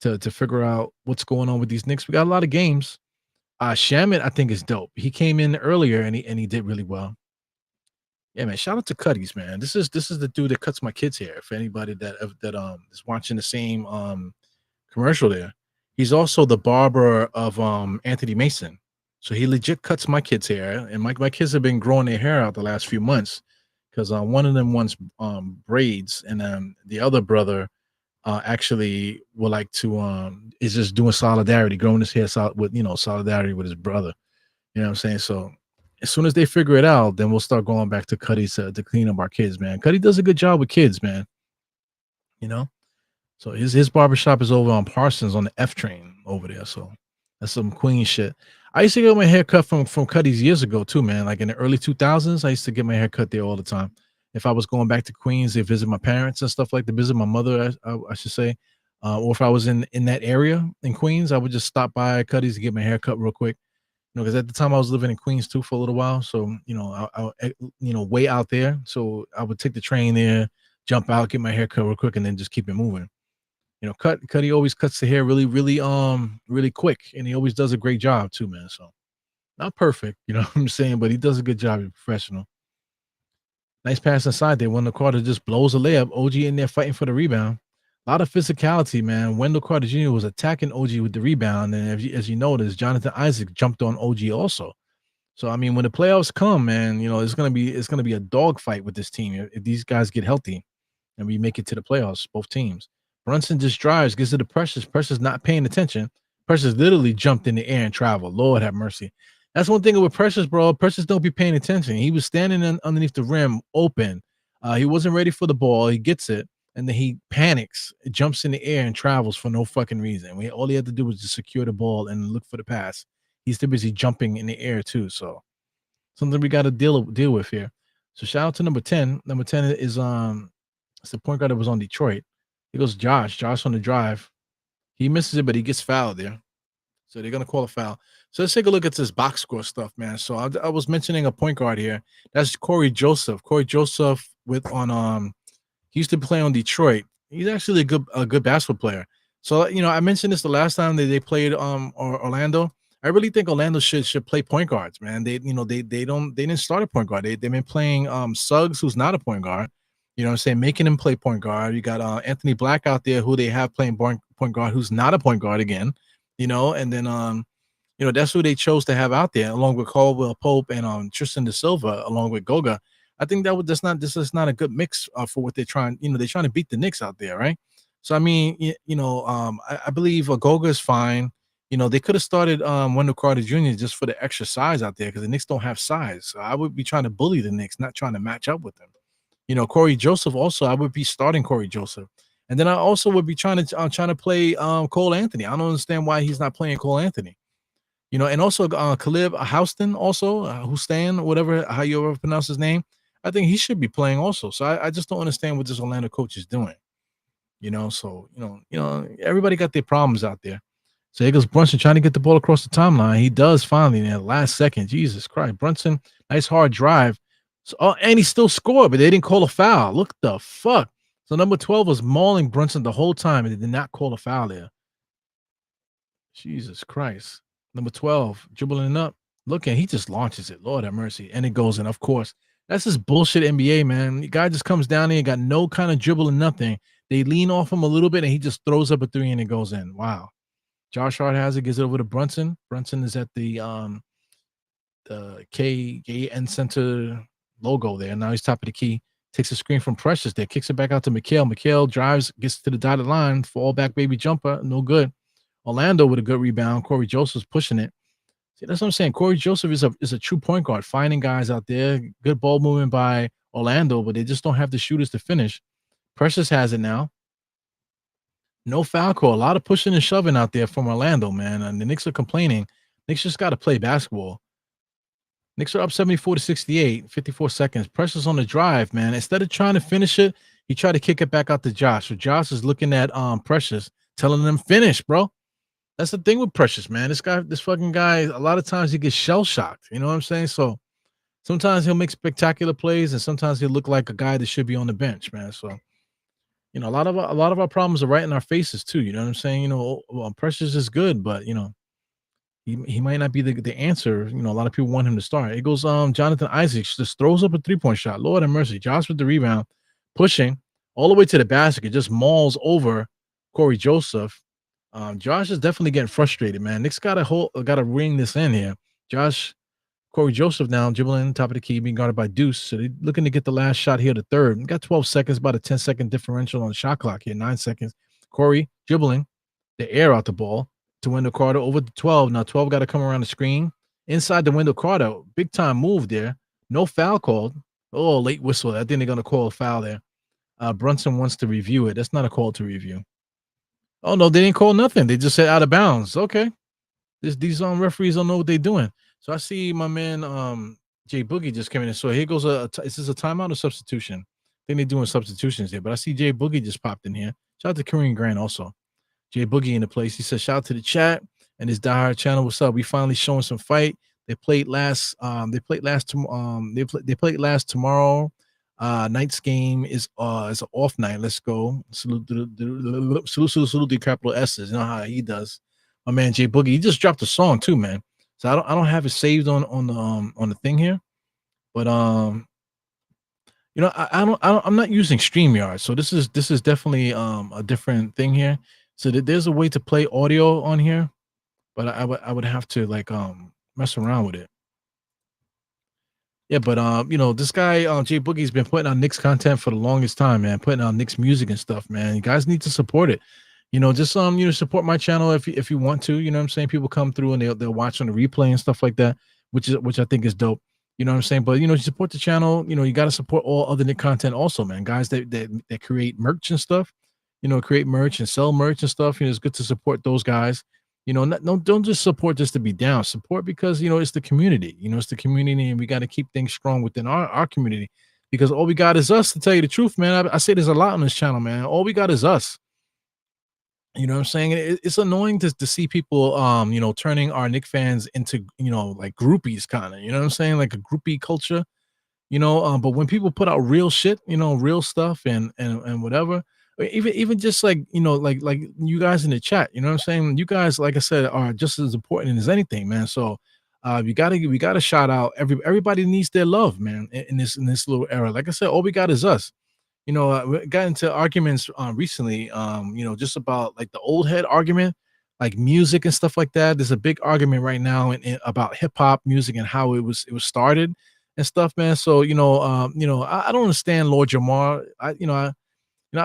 to figure out what's going on with these Knicks. We got a lot of games. Shamit, I think, is dope. He came in earlier and he did really well. Yeah, man. Shout out to Cuddies, man. This is the dude that cuts my kids' hair. For anybody that is watching the same commercial there, he's also the barber of Anthony Mason. So he legit cuts my kids' hair, and my kids have been growing their hair out the last few months because one of them wants braids, and the other brother actually would like to is just doing solidarity, growing his hair with solidarity with his brother. You know what I'm saying? So as soon as they figure it out, then we'll start going back to Cuddy to clean up our kids, man. Cuddy does a good job with kids, man. So his barbershop is over on Parsons on the F train over there. So that's some Queen shit. I used to get my hair cut from Cuddy's years ago too, man. Like in the early 2000s, I used to get my hair cut there all the time. If I was going back to Queens to visit my parents and stuff like to visit my mother, I should say, or if I was in that area in Queens, I would just stop by Cuddy's to get my hair cut real quick. Because at the time I was living in Queens too for a little while, so way out there. So I would take the train there, jump out, get my hair cut real quick, and then just keep it moving. Cuddy always cuts the hair really, really, really quick, and he always does a great job too, man. So not perfect, you know what I'm saying, but he does a good job. He's professional. Nice pass inside there. Wendell Carter just blows a layup. OG in there fighting for the rebound. A lot of physicality, man. Wendell Carter Jr. was attacking OG with the rebound, and as you notice, Jonathan Isaac jumped on OG also. So I mean, when the playoffs come, man, it's gonna be a dogfight with this team if these guys get healthy and we make it to the playoffs, both teams. Brunson just drives, gets to the Precious. Precious not paying attention. Precious literally jumped in the air and traveled. Lord have mercy. That's one thing with Precious, bro. Precious don't be paying attention. He was standing underneath the rim, open. He wasn't ready for the ball. He gets it, and then he panics, jumps in the air, and travels for no fucking reason. All he had to do was just secure the ball and look for the pass. He's too busy jumping in the air too. So something we got to deal with here. So shout out to number 10. Number 10 is it's the point guard that was on Detroit. He goes Josh on the drive. He misses it, but he gets fouled there. So they're going to call a foul. So let's take a look at this box score stuff, man. So I was mentioning a point guard here. That's Corey Joseph. Corey Joseph he used to play on Detroit. He's actually a good basketball player. So, I mentioned this the last time that they played Orlando. I really think Orlando should play point guards, man. They didn't start a point guard. They've been playing Suggs, who's not a point guard. You know what I'm saying? Making him play point guard. You got Anthony Black out there who they have playing point guard, who's not a point guard again. And then that's who they chose to have out there, along with Caldwell Pope and Tristan Da Silva, along with Goga. I think this is not a good mix for what they're trying. They're trying to beat the Knicks out there, right? So I mean, I believe Goga is fine. They could have started Wendell Carter Jr. just for the extra size out there because the Knicks don't have size. So I would be trying to bully the Knicks, not trying to match up with them. Corey Joseph also, I would be starting Corey Joseph. And then I also would be trying to play Cole Anthony. I don't understand why he's not playing Cole Anthony. And also Caleb Houston, also Houston, whatever how you ever pronounce his name. I think he should be playing also. So I just don't understand what this Orlando coach is doing. So everybody got their problems out there. So here goes Brunson trying to get the ball across the timeline. He does finally in the last second. Jesus Christ, Brunson, nice hard drive. So, and he still scored, but they didn't call a foul. Look the fuck. So number 12 was mauling Brunson the whole time, and they did not call a foul there. Jesus Christ. Number 12, dribbling up. Looking, he just launches it. Lord have mercy. And it goes in, of course. That's just bullshit NBA, man. The guy just comes down there, got no kind of dribble and nothing. They lean off him a little bit, and he just throws up a three, and it goes in. Wow. Josh Hart has it, gives it over to Brunson. Brunson is at the KN Center logo there. Now he's top of the key. Takes a screen from Precious there. Kicks it back out to Mikhail. Mikhail drives, gets to the dotted line. Fall back baby jumper. No good. Orlando with a good rebound. Corey Joseph's pushing it. See, that's what I'm saying. Corey Joseph is a true point guard, finding guys out there. Good ball movement by Orlando, but they just don't have the shooters to finish. Precious has it now. No foul call. A lot of pushing and shoving out there from Orlando, man. And the Knicks are complaining. Knicks just got to play basketball. Knicks are up 74-68, 54 seconds. Precious on the drive, man. Instead of trying to finish it, he tried to kick it back out to Josh. So Josh is looking at Precious, telling them finish, bro. That's the thing with Precious, man. This fucking guy, a lot of times he gets shell-shocked. You know what I'm saying? So sometimes he'll make spectacular plays, and sometimes he'll look like a guy that should be on the bench, man. So, a lot of our problems are right in our faces too. You know what I'm saying? Precious is good, but he might not be the answer. A lot of people want him to start. It goes Jonathan Isaacs just throws up a 3-point shot. Lord have mercy. Josh with the rebound, pushing all the way to the basket, just mauls over Corey Joseph. Josh is definitely getting frustrated, man. Knicks got to ring this in here. Corey Joseph now dribbling top of the key, being guarded by Deuce. So they're looking to get the last shot here, the third. We got 12 seconds, about a 10-second differential on the shot clock here, 9 seconds. Corey dribbling the air out the ball to Wendell Carter over to 12. Now 12 got to come around the screen. Inside the Wendell Carter, big time move there. No foul called. Oh, late whistle. I think they're going to call a foul there. Brunson wants to review it. That's not a call to review. Oh, no, they didn't call nothing. They just said out of bounds. Okay. These referees don't know what they're doing. So I see my man Jay Boogie just came in. So here goes is this a timeout or substitution? I think they're doing substitutions here, but I see Jay Boogie just popped in here. Shout out to Kareem Grant also. Jay Boogie in the place. He said, shout out to the chat and his diehard channel. What's up? We finally showing some fight. They played last tomorrow. Night's game is an off night. Let's go. Salute the capital S's. You know how he does. My man Jay Boogie. He just dropped a song too, man. So I don't have it saved on the thing here, but I'm not using StreamYard. So this is definitely a different thing here. So there's a way to play audio on here, but I would have to mess around with it. Yeah, but this guy Jay Boogie's been putting out Knicks content for the longest time, man. Putting out Knicks music and stuff, man. You guys need to support it. Just support my channel if you want to. You know what I'm saying? People come through and they'll watch on the replay and stuff like that, which I think is dope. You know what I'm saying? But you support the channel. You got to support all other Knicks content also, man. Guys that create merch and stuff. Create merch and sell merch and stuff. It's good to support those guys. Don't just support just to be down. Support because it's the community. It's the community, and we got to keep things strong within our community. Because all we got is us. To tell you the truth, man, I say there's a lot on this channel, man. All we got is us. You know what I'm saying? It's annoying to see people, turning our Knicks fans into, like groupies, kind of. You know what I'm saying? Like a groupie culture. But when people put out real shit, real stuff and whatever. Even just like you guys in the chat, you know what I'm saying? You guys, like I said, are just as important as anything, man. So we gotta shout out everybody needs their love, man, in this little era. Like I said, all we got is us. We got into arguments recently, just about like the old head argument, like music and stuff like that. There's a big argument right now about hip hop music and how it was started and stuff, man. So I don't understand Lord Jamar. I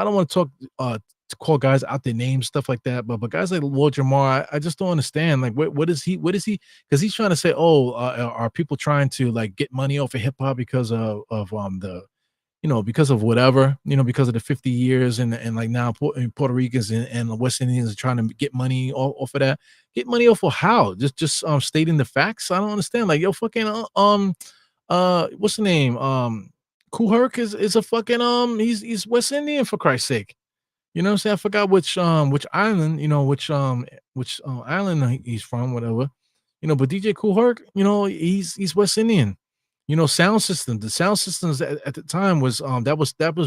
don't want to talk to call guys out their names, stuff like that. But guys like Lord Jamar, I just don't understand. Like, what is he? Because he's trying to say, are people trying to like get money off of hip hop because of the because of whatever, because of the 50 years and like now Puerto Ricans and the West Indians are trying to get money off of that. Get money off of how? Just stating the facts. I don't understand. Like yo, fucking what's the name? Kool Herc is a fucking he's West Indian for Christ's sake. You know what I'm saying? I forgot which island, which island he's from, whatever. But DJ Kool Herc, he's West Indian. Sound system. The sound systems at the time was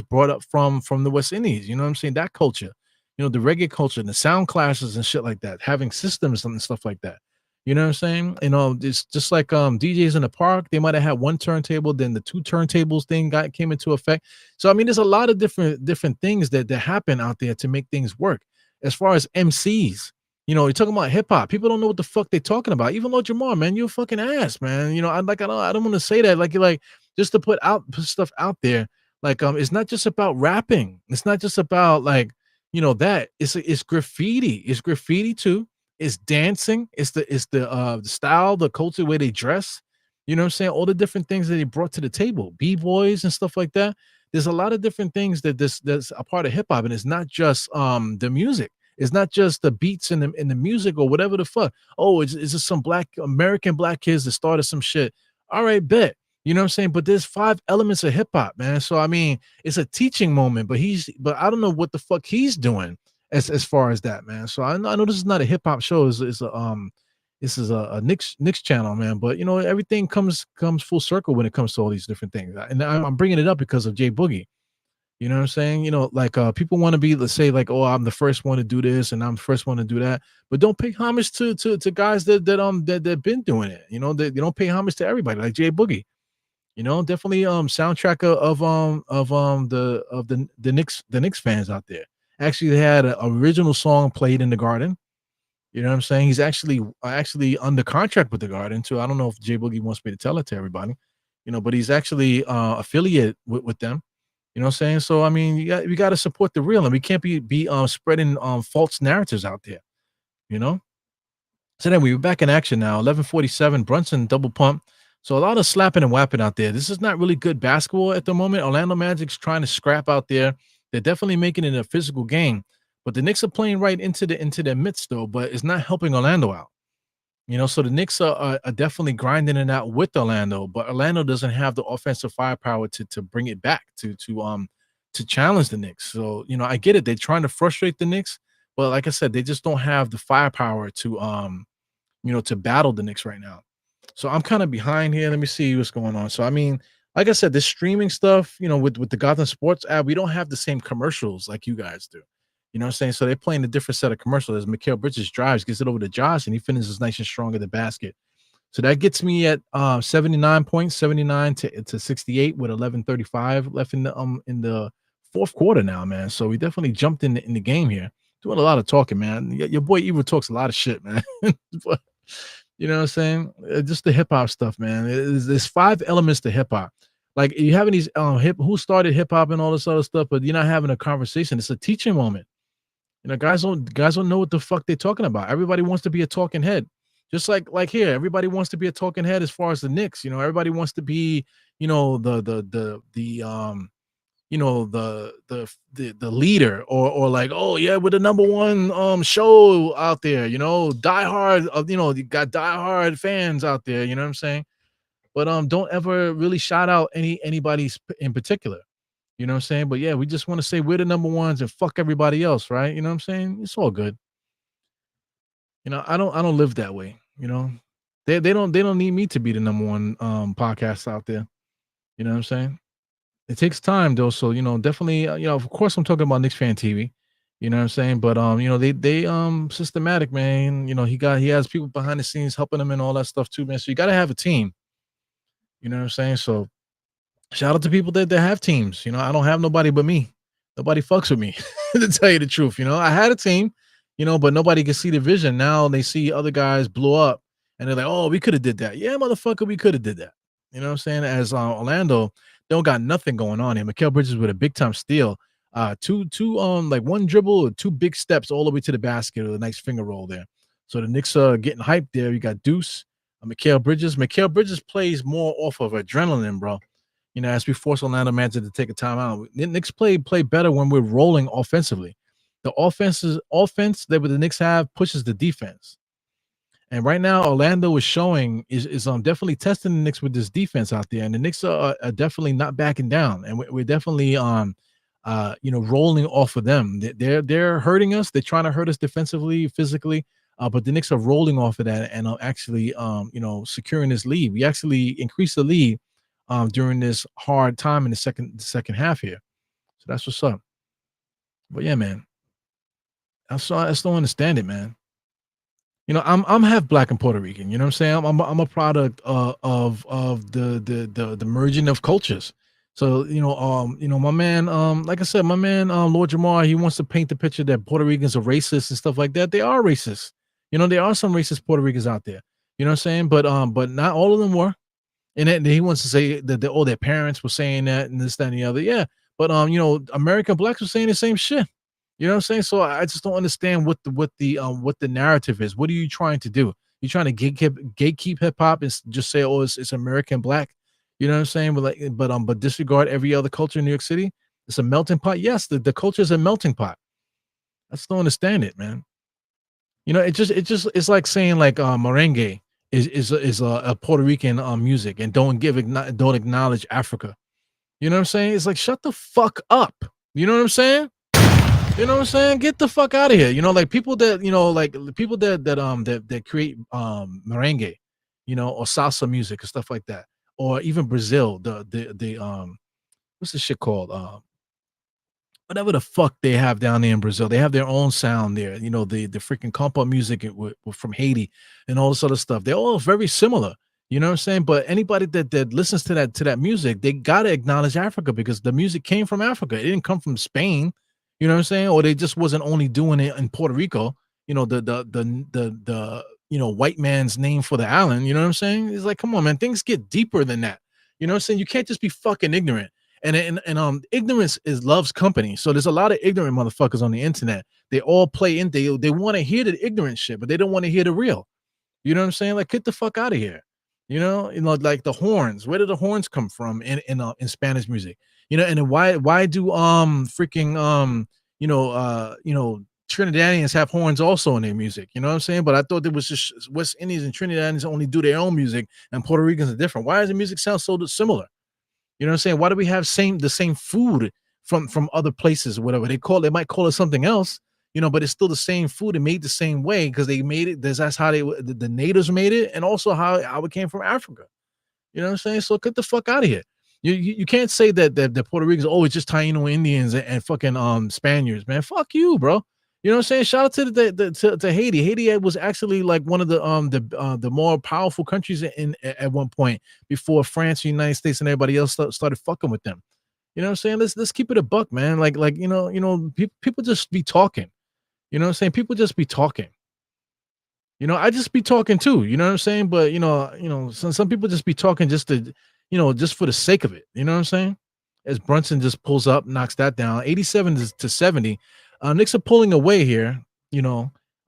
brought up from the West Indies. You know what I'm saying? That culture, the reggae culture and the sound classes and shit like that, having systems and stuff like that. You know what I'm saying? It's just like DJs in the park, they might have had one turntable, then the two turntables thing came into effect. So I mean, there's a lot of different things that happen out there to make things work. As far as MCs, you're talking about hip hop. People don't know what the fuck they're talking about. Even Lord Jamar, man, you're a fucking ass, man. I don't want to say that. Like just to put stuff out there. Like it's not just about rapping. It's not just about like that. It's graffiti. It's graffiti too. It's dancing. It's the style, the culture, way they dress. You know what I'm saying? All the different things that they brought to the table, b-boys and stuff like that. There's a lot of different things that's a part of hip hop, and it's not just the music. It's not just the beats in the music or whatever the fuck. Oh, it's just some American black kids that started some shit. All right, bet. You know what I'm saying? But there's 5 elements of hip hop, man. So I mean, it's a teaching moment, but I don't know what the fuck he's doing as far as that, man. So I know this is not a hip hop show. This is a Knicks channel, man. But everything comes full circle when it comes to all these different things. And I'm bringing it up because of Jay Boogie. You know what I'm saying? Like people want to be, let's say, like, oh, I'm the first one to do this and I'm the first one to do that, but don't pay homage to guys that been doing it. They don't pay homage to everybody, like Jay Boogie. Definitely soundtrack of the Knicks fans out there. Actually, they had an original song played in the Garden. You know what I'm saying? He's actually under contract with the Garden too. I don't know if Jay Boogie wants me to tell it to everybody, but he's actually affiliated with them. You know what I'm saying? So I mean, we got to support the real, and we can't be spreading false narratives out there. So then we were back in action now. 11:47, Brunson double pump. So a lot of slapping and whapping out there. This is not really good basketball at the moment. Orlando Magic's trying to scrap out there. They're definitely making it a physical game, but the Knicks are playing right into their midst though. But it's not helping Orlando out. So the Knicks are definitely grinding it out with Orlando, but Orlando doesn't have the offensive firepower to bring it back to challenge the Knicks. So I get it; they're trying to frustrate the Knicks, but like I said, they just don't have the firepower to to battle the Knicks right now. So I'm kind of behind here. Let me see what's going on. So I mean, like I said, this streaming stuff, with the Gotham Sports app, we don't have the same commercials like you guys do. You know what I'm saying? So they're playing a different set of commercials. As Mikal Bridges drives, gets it over to Josh, and he finishes nice and strong at the basket. So that gets me at 79 points, 79 to 68 with 11:35 left in the fourth quarter now, man. So we definitely jumped in the game here. Doing a lot of talking, man. Your boy Evil talks a lot of shit, man. But, you know what I'm saying? Just the hip hop stuff, man. There's 5 elements to hip hop. Like you having these who started hip hop and all this other stuff, but you're not having a conversation. It's a teaching moment. Guys don't know what the fuck they're talking about. Everybody wants to be a talking head. Just like here, everybody wants to be a talking head as far as the Knicks. Everybody wants to be, the leader or like, oh yeah, we're the number one show out there, diehard you got diehard fans out there, you know what I'm saying? But don't ever really shout out anybody in particular. You know what I'm saying? But yeah, we just want to say we're the number ones and fuck everybody else, right? You know what I'm saying? It's all good. I don't live that way. They don't need me to be the number one podcast out there. You know what I'm saying? It takes time though, so definitely of course I'm talking about Knicks Fan TV. You know what I'm saying? But they systematic, man. He has people behind the scenes helping him and all that stuff too, man. So you got to have a team. You know what I'm saying? So shout out to people that have teams. I don't have nobody but me. Nobody fucks with me, to tell you the truth. I had a team, but nobody can see the vision. Now they see other guys blow up, and they're like, "Oh, we could have did that." Yeah, motherfucker, we could have did that. You know what I'm saying? As Orlando, they don't got nothing going on here. Mikal Bridges with a big time steal, two like one dribble or 2 big steps all the way to the basket with a nice finger roll there. So the Knicks are getting hyped there. You got Deuce, Mikal Bridges. Mikal Bridges plays more off of adrenaline, bro. as we force Orlando Magic to take a timeout. The Knicks play better when we're rolling offensively. The offense that the Knicks have pushes the defense. And right now, Orlando is showing is definitely testing the Knicks with this defense out there, and the Knicks are definitely not backing down, and we're definitely rolling off of them. They're hurting us. They're trying to hurt us defensively, physically, but the Knicks are rolling off of that and actually securing this lead. We actually increased the lead during this hard time in the second half here. So that's what's up. But yeah, man, I still understand it, man. I'm half black and Puerto Rican. You know what I'm saying? I'm a product of the merging of cultures. So my man, like I said, my man, Lord Jamar, he wants to paint the picture that Puerto Ricans are racist and stuff like that. They are racist. There are some racist Puerto Ricans out there. You know what I'm saying? But not all of them were. And then he wants to say that their parents were saying that and this, that, and the other. Yeah, but American blacks were saying the same shit. You know what I'm saying? So I just don't understand what the narrative is. What are you trying to do? You trying to gatekeep hip hop and just say, oh, it's American black? You know what I'm saying? But disregard every other culture in New York City. It's a melting pot. Yes, the culture is a melting pot. I just don't understand it, man. It's like saying like merengue is a Puerto Rican music and don't acknowledge Africa. You know what I'm saying? It's like shut the fuck up. You know what I'm saying? You know what I'm saying? Get the fuck out of here. Like people that people that create merengue, or salsa music and stuff like that, or even Brazil, the what's this shit called? Whatever the fuck they have down there in Brazil, they have their own sound there. The freaking compa music from Haiti and all this other stuff. They're all very similar. You know what I'm saying? But anybody that listens to that music, they gotta acknowledge Africa because the music came from Africa. It didn't come from Spain. You know what I'm saying? Or they just wasn't only doing it in Puerto Rico. The white man's name for the island. You know what I'm saying? It's like, come on, man. Things get deeper than that. You know what I'm saying? You can't just be fucking ignorant. And ignorance loves company. So there's a lot of ignorant motherfuckers on the internet. They all play in. They want to hear the ignorant shit, but they don't want to hear the real. You know what I'm saying? Like, get the fuck out of here. Like the horns. Where did the horns come from in Spanish music? And then why do Trinidadians have horns also in their music? You know what I'm saying? But I thought it was just West Indians and Trinidadians only do their own music, and Puerto Ricans are different. Why does the music sound so similar? You know what I'm saying? Why do we have the same food from other places or whatever? They might call it something else, but it's still the same food and made the same way because they made it. That's how the natives made it, and also how it came from Africa. You know what I'm saying? So get the fuck out of here. You can't say that the Puerto Ricans are always just Taino Indians and fucking Spaniards, man. Fuck you, bro. You know what I'm saying? Shout out to Haiti. Haiti was actually like one of the more powerful countries at one point before France, the United States, and everybody else started fucking with them. You know what I'm saying? Let's keep it a buck, man. Like people just be talking. You know what I'm saying? People just be talking. I just be talking too. You know what I'm saying? But some people just be talking just to, just for the sake of it. You know what I'm saying? As Brunson just pulls up, knocks that down, 87-70. Knicks are pulling away here.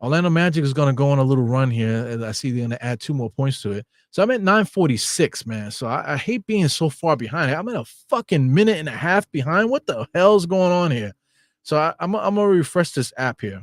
Orlando Magic is going to go on a little run here. And I see they're going to add 2 more points to it. So I'm at 9:46, man. So I hate being so far behind. I'm at a fucking minute and a half behind. What the hell's going on here? So I'm going to refresh this app here.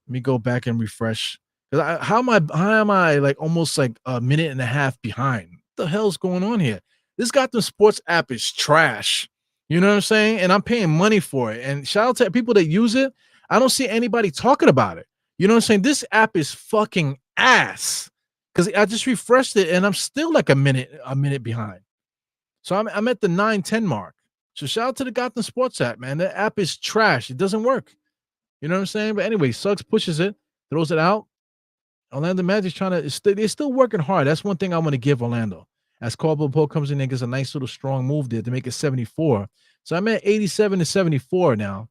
Let me go back and refresh. How am I like almost like a minute and a half behind? What the hell's going on here? This goddamn sports app is trash. You know what I'm saying? And I'm paying money for it. And shout out to people that use it. I don't see anybody talking about it. You know what I'm saying? This app is fucking ass. Because I just refreshed it and I'm still like a minute behind. So I'm at the 9:10 mark. So shout out to the goddamn sports app, man. The app is trash. It doesn't work. You know what I'm saying? But anyway, Suggs pushes it, throws it out. Orlando Magic's they're still working hard. That's one thing I want to give Orlando. As Caldwell Pope comes in and gets a nice little strong move there to make it 74. So I'm at 87-74 now.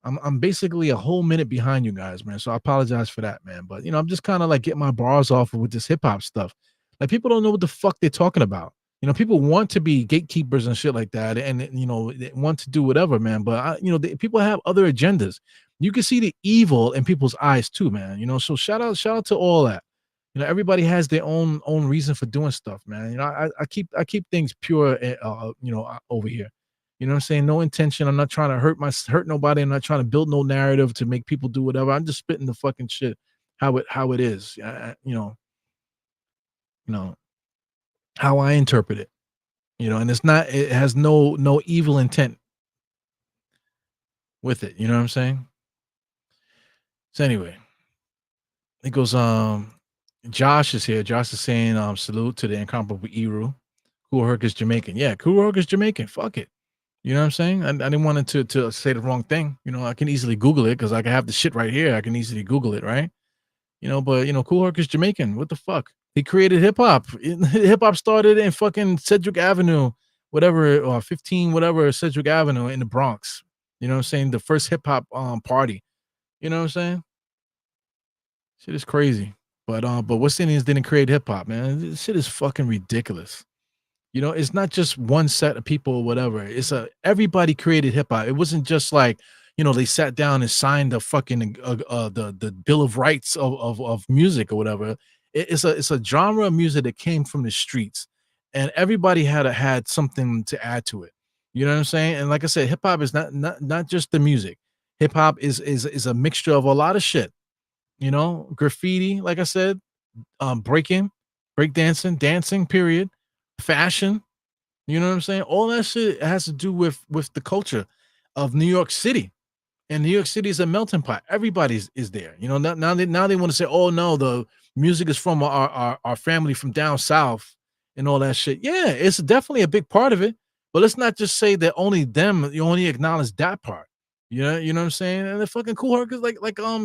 I'm basically a whole minute behind you guys, man. So I apologize for that, man. But I'm just kind of like getting my bars off with this hip hop stuff. Like people don't know what the fuck they're talking about. People want to be gatekeepers and shit like that, and they want to do whatever, man. But people have other agendas. You can see the evil in people's eyes too, man. So shout out to all that. everybody has their own reason for doing stuff, man. I keep things pure, over here. You know what I'm saying? No intention. I'm not trying to hurt nobody. I'm not trying to build no narrative to make people do whatever. I'm just spitting the fucking shit how it is. You know how I interpret it. And it has no evil intent with it. You know what I'm saying? So anyway, it goes. Josh is here. Josh is saying salute to the incomparable Eru. Cool Herc is Jamaican. Yeah, Cool Herc is Jamaican. Fuck it. You know what I'm saying? I didn't want it to say the wrong thing. I can easily Google it because I can have the shit right here. I can easily Google it, right? But Cool Herc is Jamaican. What the fuck? He created hip hop. Hip hop started in fucking Sedgwick Avenue, whatever, or 15, whatever, Sedgwick Avenue in the Bronx. You know what I'm saying? The first hip hop party. You know what I'm saying? Shit is crazy. But West Indians didn't create hip hop, man. This shit is fucking ridiculous. It's not just one set of people or whatever. Everybody created hip hop. It wasn't just like, they sat down and signed the fucking the Bill of Rights of music or whatever. It's a genre of music that came from the streets, and everybody had something to add to it. You know what I'm saying? And like I said, hip hop is not just the music. Hip hop is a mixture of a lot of shit. Graffiti, like I said, breaking, breakdancing, dancing, period, fashion. You know what I'm saying? All that shit has to do with the culture of New York City. And New York City is a melting pot. Everybody's is there. Now they want to say, oh no, the music is from our family from down south and all that shit. Yeah, it's definitely a big part of it. But let's not just say that you only acknowledge that part. You know what I'm saying? And the fucking Cool Herc is like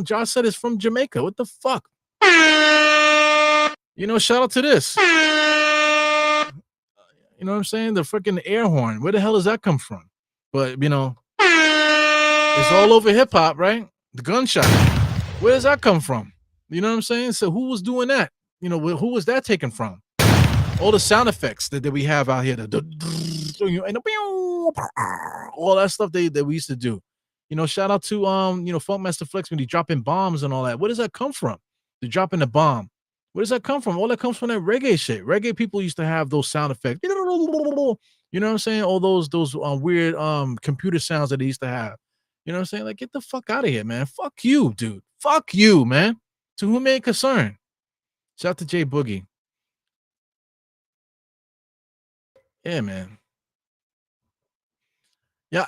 Josh said, is from Jamaica. What the fuck? Shout out to this. You know what I'm saying? The freaking air horn. Where the hell does that come from? But it's all over hip hop, right? The gunshot. Where does that come from? You know what I'm saying? So who was doing that? Who was that taken from? All the sound effects that we have out here, all that stuff that we used to do. Shout out to Funkmaster Flex when he dropping bombs and all that. Where does that come from? The dropping the bomb. Where does that come from? All that comes from that reggae shit. Reggae people used to have those sound effects. You know what I'm saying? All those weird computer sounds that they used to have. You know what I'm saying? Like, get the fuck out of here, man. Fuck you, dude. Fuck you, man. To whom may it concern. Shout out to Jay Boogie. Yeah, man. Yeah,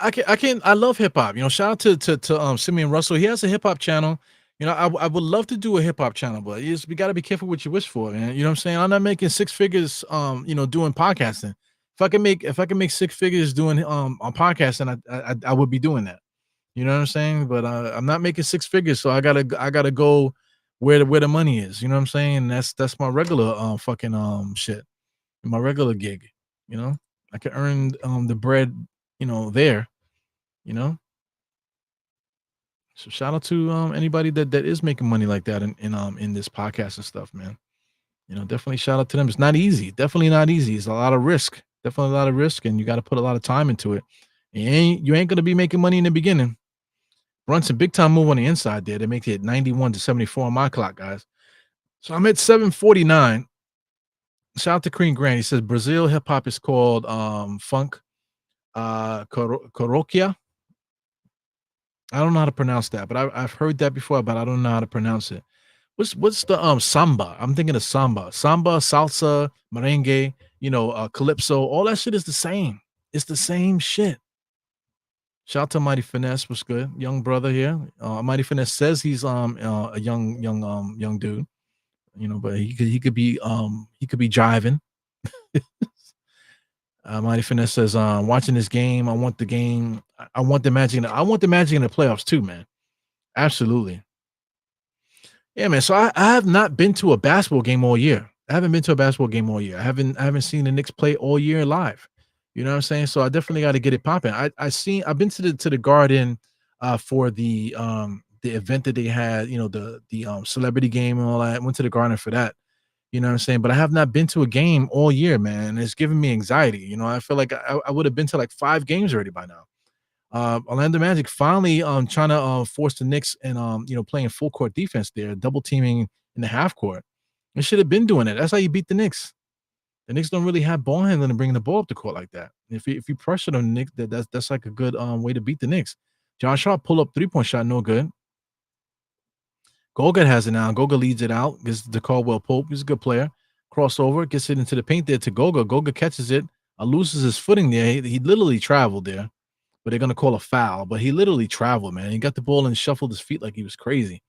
I love hip hop. Shout out to Simeon Russell. He has a hip hop channel. I would love to do a hip hop channel, but we got to be careful what you wish for, man. You know what I'm saying? I'm not making six figures doing podcasting. If I can make six figures doing on podcasting, I would be doing that. You know what I'm saying? But I'm not making six figures, so I gotta go where the money is. You know what I'm saying? And that's my regular fucking shit. My regular gig. I can earn the bread, there. So shout out to anybody that is making money like that in this podcast and stuff, man. Definitely shout out to them. It's not easy. Definitely not easy. It's a lot of risk. Definitely a lot of risk, and you got to put a lot of time into it. You ain't gonna be making money in the beginning. Brunson, big time move on the inside there. They make it 91 to 74 on my clock, guys. So I'm at 749. Shout out to Cream Grant. He says Brazil hip hop is called funk coroquia. I don't know how to pronounce that, but I've heard that before, but I don't know how to pronounce it. What's the samba? I'm thinking of samba, salsa, merengue, calypso. All that shit is the same. It's the same shit. Shout out to Mighty Finesse. What's good, young brother here? Mighty Finesse says he's a young dude, but he could be jiving. Mighty Finesse says, watching this game, I want the game. I want the Magic. I want the Magic in the playoffs too, man. Absolutely. Yeah, man. So I have not been to a basketball game all year. I haven't been to a basketball game all year. I haven't seen the Knicks play all year live. You know what I'm saying? So I definitely got to get it popping. I've been to the Garden for the event that they had, the celebrity game and all that. I went to the Garden for that. You know what I'm saying? But I have not been to a game all year, man. It's giving me anxiety. I feel like I would have been to like 5 games already by now. Orlando Magic finally trying to force the Knicks and playing full court defense there, double teaming in the half court. They should have been doing it. That's how you beat the Knicks. The Knicks don't really have ball handling and bringing the ball up the court like that. If you pressure them, Knicks, that's like a good way to beat the Knicks. Josh Hart pull up 3-point shot, no good. Goga has it now. Goga leads it out. Gets to Caldwell Pope. He's a good player. Crossover, gets it into the paint there to Goga. Goga catches it, loses his footing there. He literally traveled there, but they're gonna call a foul. But he literally traveled, man. He got the ball and shuffled his feet like he was crazy.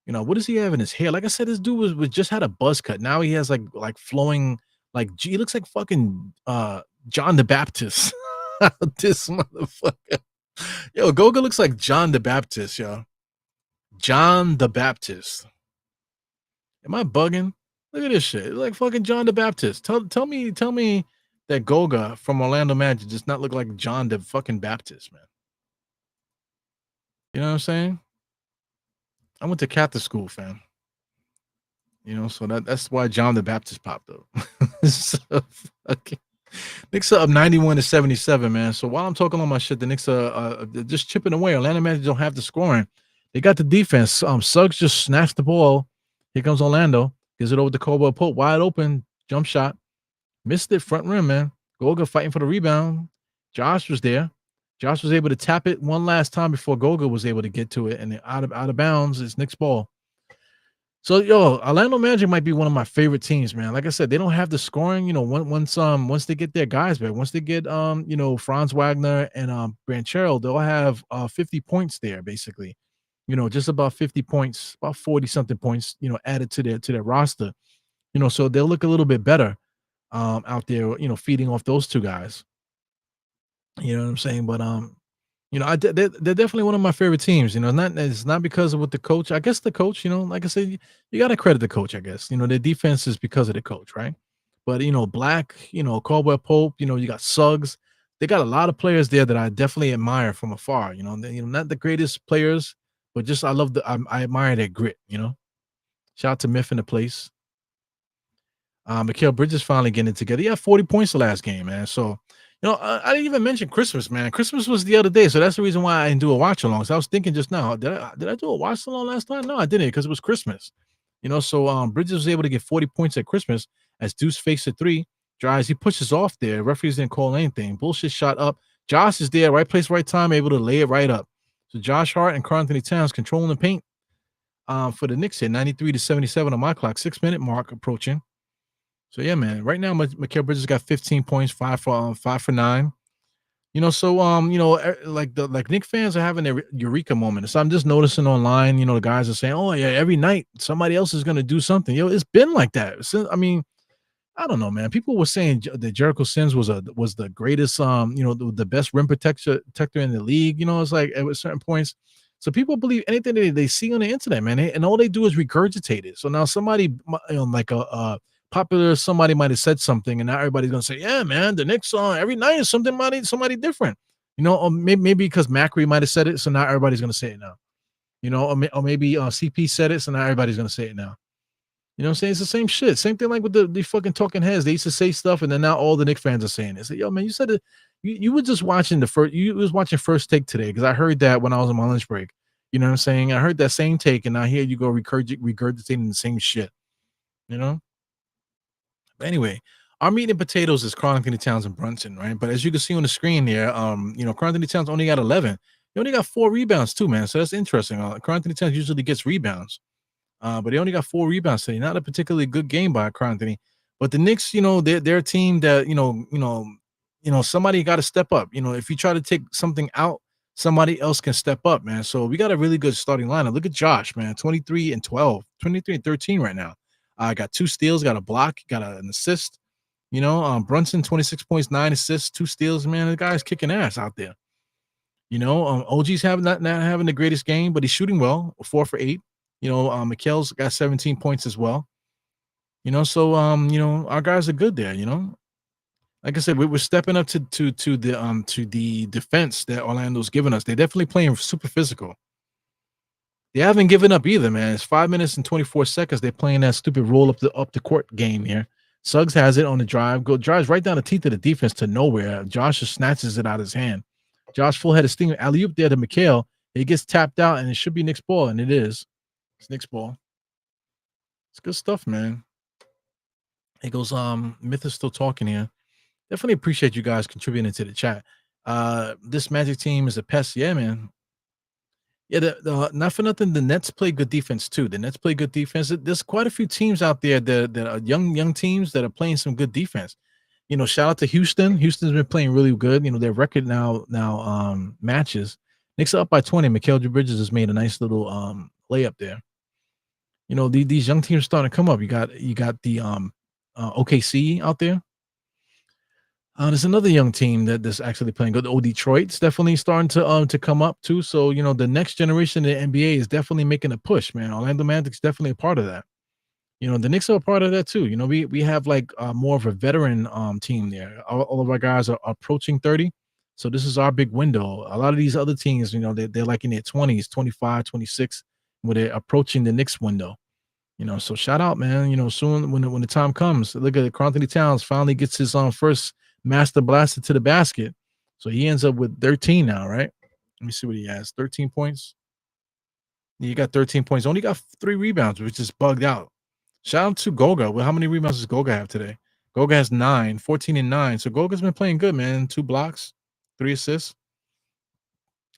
What does he have in his hair? Like I said, this dude was just had a buzz cut. Now he has like flowing, like he looks like fucking John the Baptist. This motherfucker. Yo, Goga looks like John the Baptist, yo. John the Baptist. Am I bugging? Look at this shit. It's like fucking John the Baptist. Tell me that Goga from Orlando Magic does not look like John the fucking Baptist, man. You know what I'm saying? I went to Catholic school, fam. So that's why John the Baptist popped up. So, okay. Knicks are up 91-77, man. So while I'm talking on my shit, the Knicks are just chipping away. Orlando Magic don't have the scoring. They got the defense. Suggs just snatched the ball. Here comes Orlando. Gives it over to Caldwell Pope. Wide open. Jump shot. Missed it. Front rim, man. Goga fighting for the rebound. Josh was there. Josh was able to tap it one last time before Goga was able to get to it. And out of bounds, it's Knicks ball. So, Orlando Magic might be one of my favorite teams, man. Like I said, they don't have the scoring. Once they get their guys back, once they get Franz Wagner and Banchero, they'll have 50 points there, basically. Just about 50 points, about 40 something points, added to their roster. So they'll look a little bit better out there, feeding off those two guys. You know what I'm saying? But they're definitely one of my favorite teams. It's not because of what the coach. I guess the coach, like I said, you got to credit the coach. I guess their defense is because of the coach, right? But Black, Caldwell Pope, you got Suggs. They got a lot of players there that I definitely admire from afar. Not the greatest players, but just I admire their grit. Shout out to Myth in the place. Mikal Bridges finally getting it together. He had 40 points the last game, man. So. I didn't even mention Christmas, man. Christmas was the other day, so that's the reason why I didn't do a watch along. So I was thinking just now, did I do a watch along last time? No, I didn't, because it was Christmas. So Bridges was able to get 40 points at Christmas as Deuce fakes a three, drives, he pushes off there. Referees didn't call anything. Bullshit shot up. Josh is there, right place, right time, able to lay it right up. So Josh Hart and Karl-Anthony Towns controlling the paint for the Knicks here, 93-77 on my clock, 6-minute mark approaching. So yeah, man. Right now, Mikal Bridges got 15 points, 5 for 9. Like Knicks fans are having their eureka moment. So I'm just noticing online, the guys are saying, "Oh yeah, every night somebody else is gonna do something." It's been like that. So, I don't know, man. People were saying that Jericho Sims was the greatest, the best rim protector in the league. It's like at certain points. So people believe anything they see on the internet, man, and all they do is regurgitate it. So now somebody, like a popular somebody might have said something, and now everybody's gonna say, "Yeah, man, the Knicks every night is somebody different." Or maybe because Macri might have said it, so now everybody's gonna say it now. Or maybe CP said it, so now everybody's gonna say it now. What I'm saying? It's the same shit. Same thing like with the fucking talking heads. They used to say stuff, and then now all the Knicks fans are saying it. They say, "Yo, man, you said it. You were just watching you was watching First Take today," because I heard that when I was on my lunch break. You know what I'm saying? I heard that same take, and now here you go regurgitating the same shit. But anyway, our meat and potatoes is Karl-Anthony Towns and Brunson, right? But as you can see on the screen there, Karl-Anthony Towns only got 11. He only got 4 rebounds too, man. So that's interesting. Karl-Anthony Towns usually gets rebounds, but he only got 4 rebounds today. Not a particularly good game by Karl-Anthony. But the Knicks, they're a team that somebody got to step up. If you try to take something out, somebody else can step up, man. So we got a really good starting lineup. Look at Josh, man, 23 and 12, 23 and 13 right now. Got 2 steals, got a block, got an assist. Brunson, 26 points, 9 assists, 2 steals. Man, the guy's kicking ass out there. OG's not having the greatest game, but he's shooting well, 4 for 8. Mikal's got 17 points as well. So our guys are good there. Like I said, we're stepping up to the defense that Orlando's given us. They're definitely playing super physical. They haven't given up either, man. It's 5 minutes and 24 seconds. They're playing that stupid roll up the court game here. Suggs has it on the drive. Drives right down the teeth of the defense to nowhere. Josh just snatches it out of his hand. Josh full head of steam. Alley-oop there to Mikal. It gets tapped out, and it should be Knicks ball, and it is. It's Knicks ball. It's good stuff, man. It goes, Myth is still talking here. Definitely appreciate you guys contributing to the chat. This Magic team is a pest. Yeah, man. Yeah, not for nothing. The Nets play good defense too. The Nets play good defense. There's quite a few teams out there that are young teams that are playing some good defense. Shout out to Houston. Houston's been playing really good. Their record now matches. Knicks are up by 20. Mikal Bridges has made a nice little layup there. These young teams are starting to come up. You got the OKC out there. There's another young team that's actually playing good. Oh, Detroit's definitely starting to come up too. So the next generation of the NBA is definitely making a push, man. Orlando Magic's definitely a part of that. The Knicks are a part of that too. We have like more of a veteran team there. All of our guys are approaching 30. So this is our big window. A lot of these other teams, they're like in their 20s, 25, 26, where they're approaching the Knicks window. So shout out, man. Soon when the time comes, look at it. Karl-Anthony Towns finally gets his first master blaster to the basket. So he ends up with 13 now, right? Let me see what he has. 13 points. He got 13 points. Only got 3 rebounds, which is bugged out. Shout out to Goga. Well, how many rebounds does Goga have today? Goga has 9, 14 and 9. So Goga's been playing good, man. 2 blocks, 3 assists.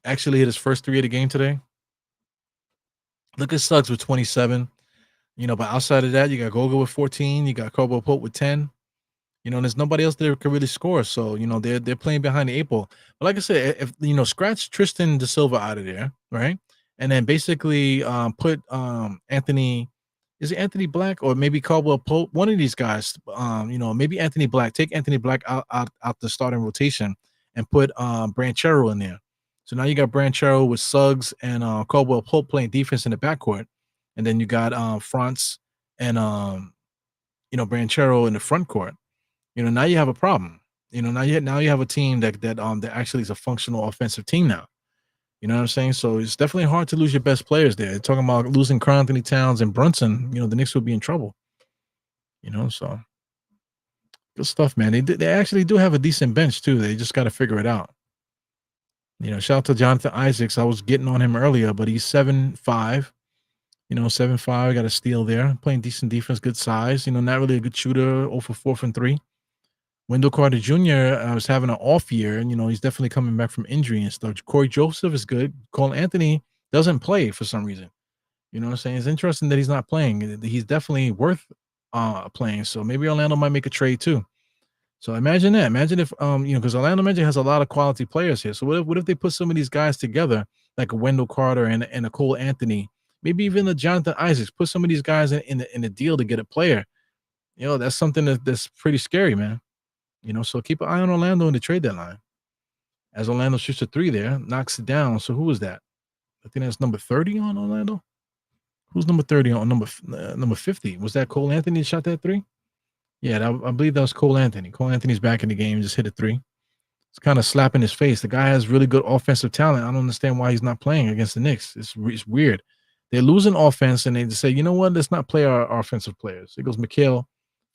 Actually hit his first 3 of the game today. Look at Suggs with 27. But outside of that, you got Goga with 14. You got Caldwell Pope with 10. There's nobody else that can really score. So, they're playing behind the 8 ball. But like I said, if scratch Tristan De Silva out of there, right? And then basically put Anthony, is it Anthony Black or maybe Caldwell Pope? One of these guys, maybe Anthony Black. Take Anthony Black out the starting rotation and put Branchero in there. So now you got Branchero with Suggs and Caldwell Pope playing defense in the backcourt. And then you got Franz and Branchero in the front court. Now you have a problem. Now you have a team that actually is a functional offensive team now. You know what I'm saying? So it's definitely hard to lose your best players there. Talking about losing Karl-Anthony Towns and Brunson, the Knicks would be in trouble. So good stuff, man. They actually do have a decent bench too. They just got to figure it out. Shout out to Jonathan Isaacs. I was getting on him earlier, but he's 7'5". 7'5", got a steal there. Playing decent defense, good size. Not really a good shooter, 0 for 4 from 3. Wendell Carter Jr. Was having an off year, and he's definitely coming back from injury and stuff. Corey Joseph is good. Cole Anthony doesn't play for some reason. You know what I'm saying? It's interesting that he's not playing. He's definitely worth playing. So maybe Orlando might make a trade too. So imagine that. Imagine if because Orlando Magic has a lot of quality players here. So what if they put some of these guys together, like a Wendell Carter and a Cole Anthony, maybe even a Jonathan Isaacs, put some of these guys in the deal to get a player. That's something that's pretty scary, man. So keep an eye on Orlando in the trade deadline. As Orlando shoots a 3 there, knocks it down. So who was that? I think that's number 30 on Orlando. Who's number 30 on number 50? Was that Cole Anthony that shot that 3? Yeah, I believe that was Cole Anthony. Cole Anthony's back in the game, just hit a 3. It's kind of slapping his face. The guy has really good offensive talent. I don't understand why he's not playing against the Knicks. It's weird. They're losing offense, and they just say, you know what? Let's not play our offensive players. It goes Mikal,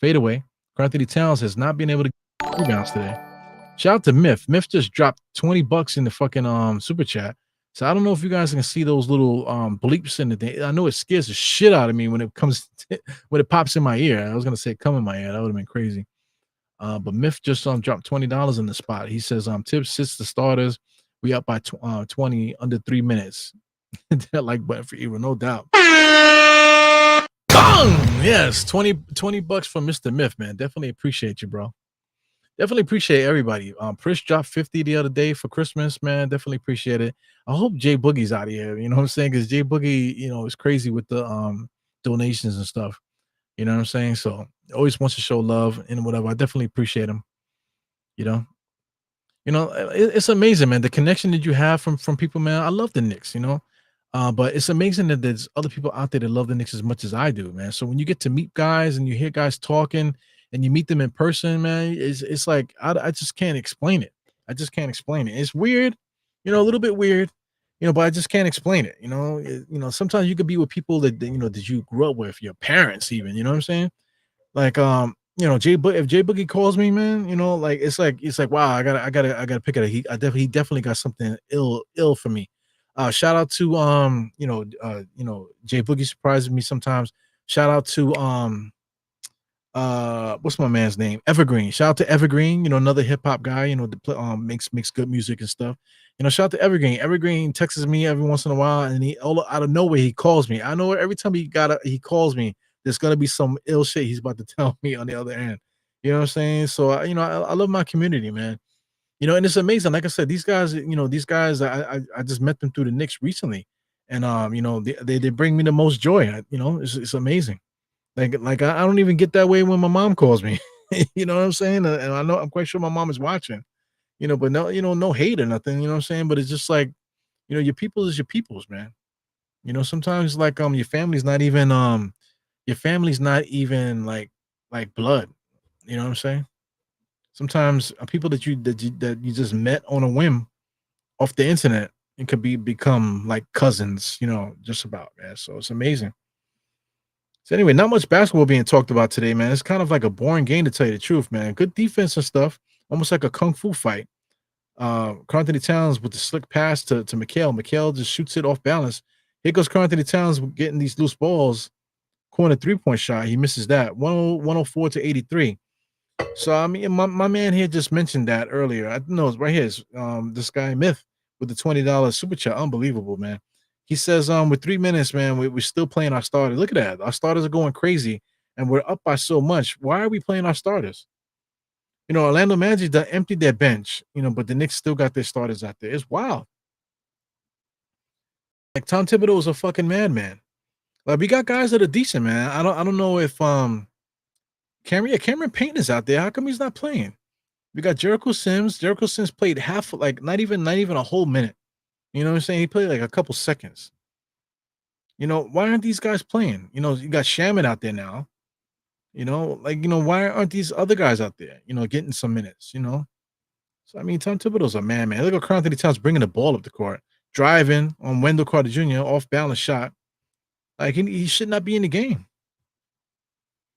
fade away. Karl-Anthony Towns has not been able to get rebounds today. Shout out to Myth. Myth just dropped $20 in the fucking super chat. So I don't know if you guys can see those little bleeps in the thing. I know it scares the shit out of me when it comes when it pops in my ear. I was gonna say come in my ear. That would have been crazy. But Myth just dropped $20 in the spot. He says Tibbs sits the starters. We up by 20 under 3 minutes. That like button for Eero, no doubt. Bong! Yes, $20 from Mr. Myth, man. Definitely appreciate you, bro. Definitely appreciate everybody. Prish dropped 50 the other day for Christmas, man. Definitely appreciate it. I hope Jay Boogie's out of here. You know what I'm saying? Because Jay Boogie, is crazy with the donations and stuff. You know what I'm saying? So always wants to show love and whatever. I definitely appreciate him. It's amazing, man. The connection that you have from people, man. I love the Knicks, but it's amazing that there's other people out there that love the Knicks as much as I do, man. So when you get to meet guys and you hear guys talking and you meet them in person, man, it's like I just can't explain it. I just can't explain it. It's weird, a little bit weird, but I just can't explain it. Sometimes you could be with people that that you grew up with, your parents, even. You know what I'm saying? Like if Jay Boogie calls me, man, it's like wow, I gotta pick it up. He definitely got something ill for me. Shout out to Jay Boogie surprises me sometimes. Shout out to what's my man's name? Evergreen. Shout out to Evergreen, another hip hop guy, makes good music and stuff. Shout out to Evergreen. Evergreen texts me every once in a while, and he all out of nowhere he calls me. I know every time he calls me, there's gonna be some ill shit he's about to tell me on the other end. You know what I'm saying? So I love my community, man. And it's amazing. Like I said, these guys, I just met them through the Knicks recently, and they bring me the most joy. It's amazing. Like I don't even get that way when my mom calls me. You know what I'm saying? And I'm quite sure my mom is watching. But no, no hate or nothing. You know what I'm saying? But it's just like, your people is your peoples, man. Sometimes like your family's not even like blood. You know what I'm saying? Sometimes people that you just met on a whim off the internet and could become like cousins. Just about, man. So it's amazing. So anyway, not much basketball being talked about today, man. It's kind of like a boring game to tell you the truth, man. Good defense and stuff, almost like a kung fu fight. Carl Towns with the slick pass to Mikhail. Mikhail just shoots it off balance. Here goes Carl Towns getting these loose balls. Corner 3-point shot. He misses that. 104 to 83. So I mean, my man here just mentioned that earlier. I know it's right here. It's, this guy Myth with the $20 super chat. Unbelievable, man. He says, with 3 minutes, man, we're still playing our starters. Look at that. Our starters are going crazy, and we're up by so much. Why are we playing our starters? Orlando Magic emptied their bench, but the Knicks still got their starters out there. It's wild. Like Tom Thibodeau is a fucking madman. Like we got guys that are decent, man. I don't know if Cameron Payne is out there. How come he's not playing? We got Jericho Sims. Jericho Sims played half, like not even a whole minute. You know what I'm saying? He played like a couple seconds. Why aren't these guys playing? You got Shaman out there now. Why aren't these other guys out there, getting some minutes, So, I mean, Tom Thibodeau's a man. Look at Karl Anthony Towns bringing the ball up the court, driving on Wendell Carter Jr., off-balance shot. Like, he should not be in the game.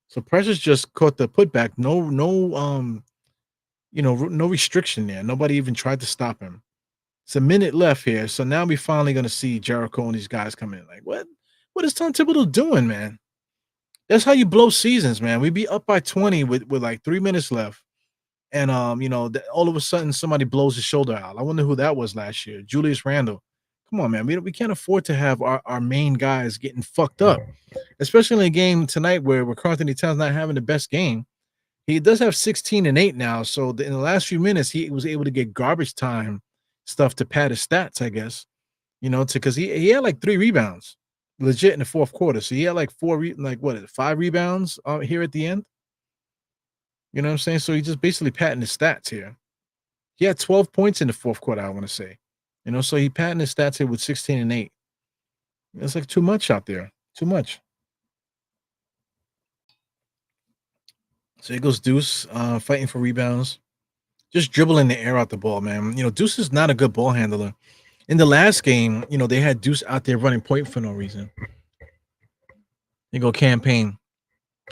So, Precious just caught the putback. No restriction there. Nobody even tried to stop him. It's a minute left here. So, now we're finally going to see Jericho and these guys come in. Like, what is Tom Thibodeau doing, man? That's how you blow seasons, man. We'd be up by 20 with like 3 minutes left. And, all of a sudden somebody blows his shoulder out. I wonder who that was last year. Julius Randle. Come on, man. We can't afford to have our main guys getting fucked up, especially in a game tonight where Karl Anthony Towns not having the best game. He does have 16 and 8 now. So in the last few minutes, he was able to get garbage time stuff to pad his stats, I guess, because he had like 3 rebounds. Legit in the fourth quarter. So he had like 5 rebounds here at the end. You know what I'm saying? So he just basically patting his stats here. He had 12 points in the fourth quarter, I want to say. So he patting his stats here with 16 and 8. It's like too much out there. Too much. So here goes Deuce fighting for rebounds. Just dribbling the air out the ball, man. Deuce is not a good ball handler. In the last game, they had Deuce out there running point for no reason. You go Campaign.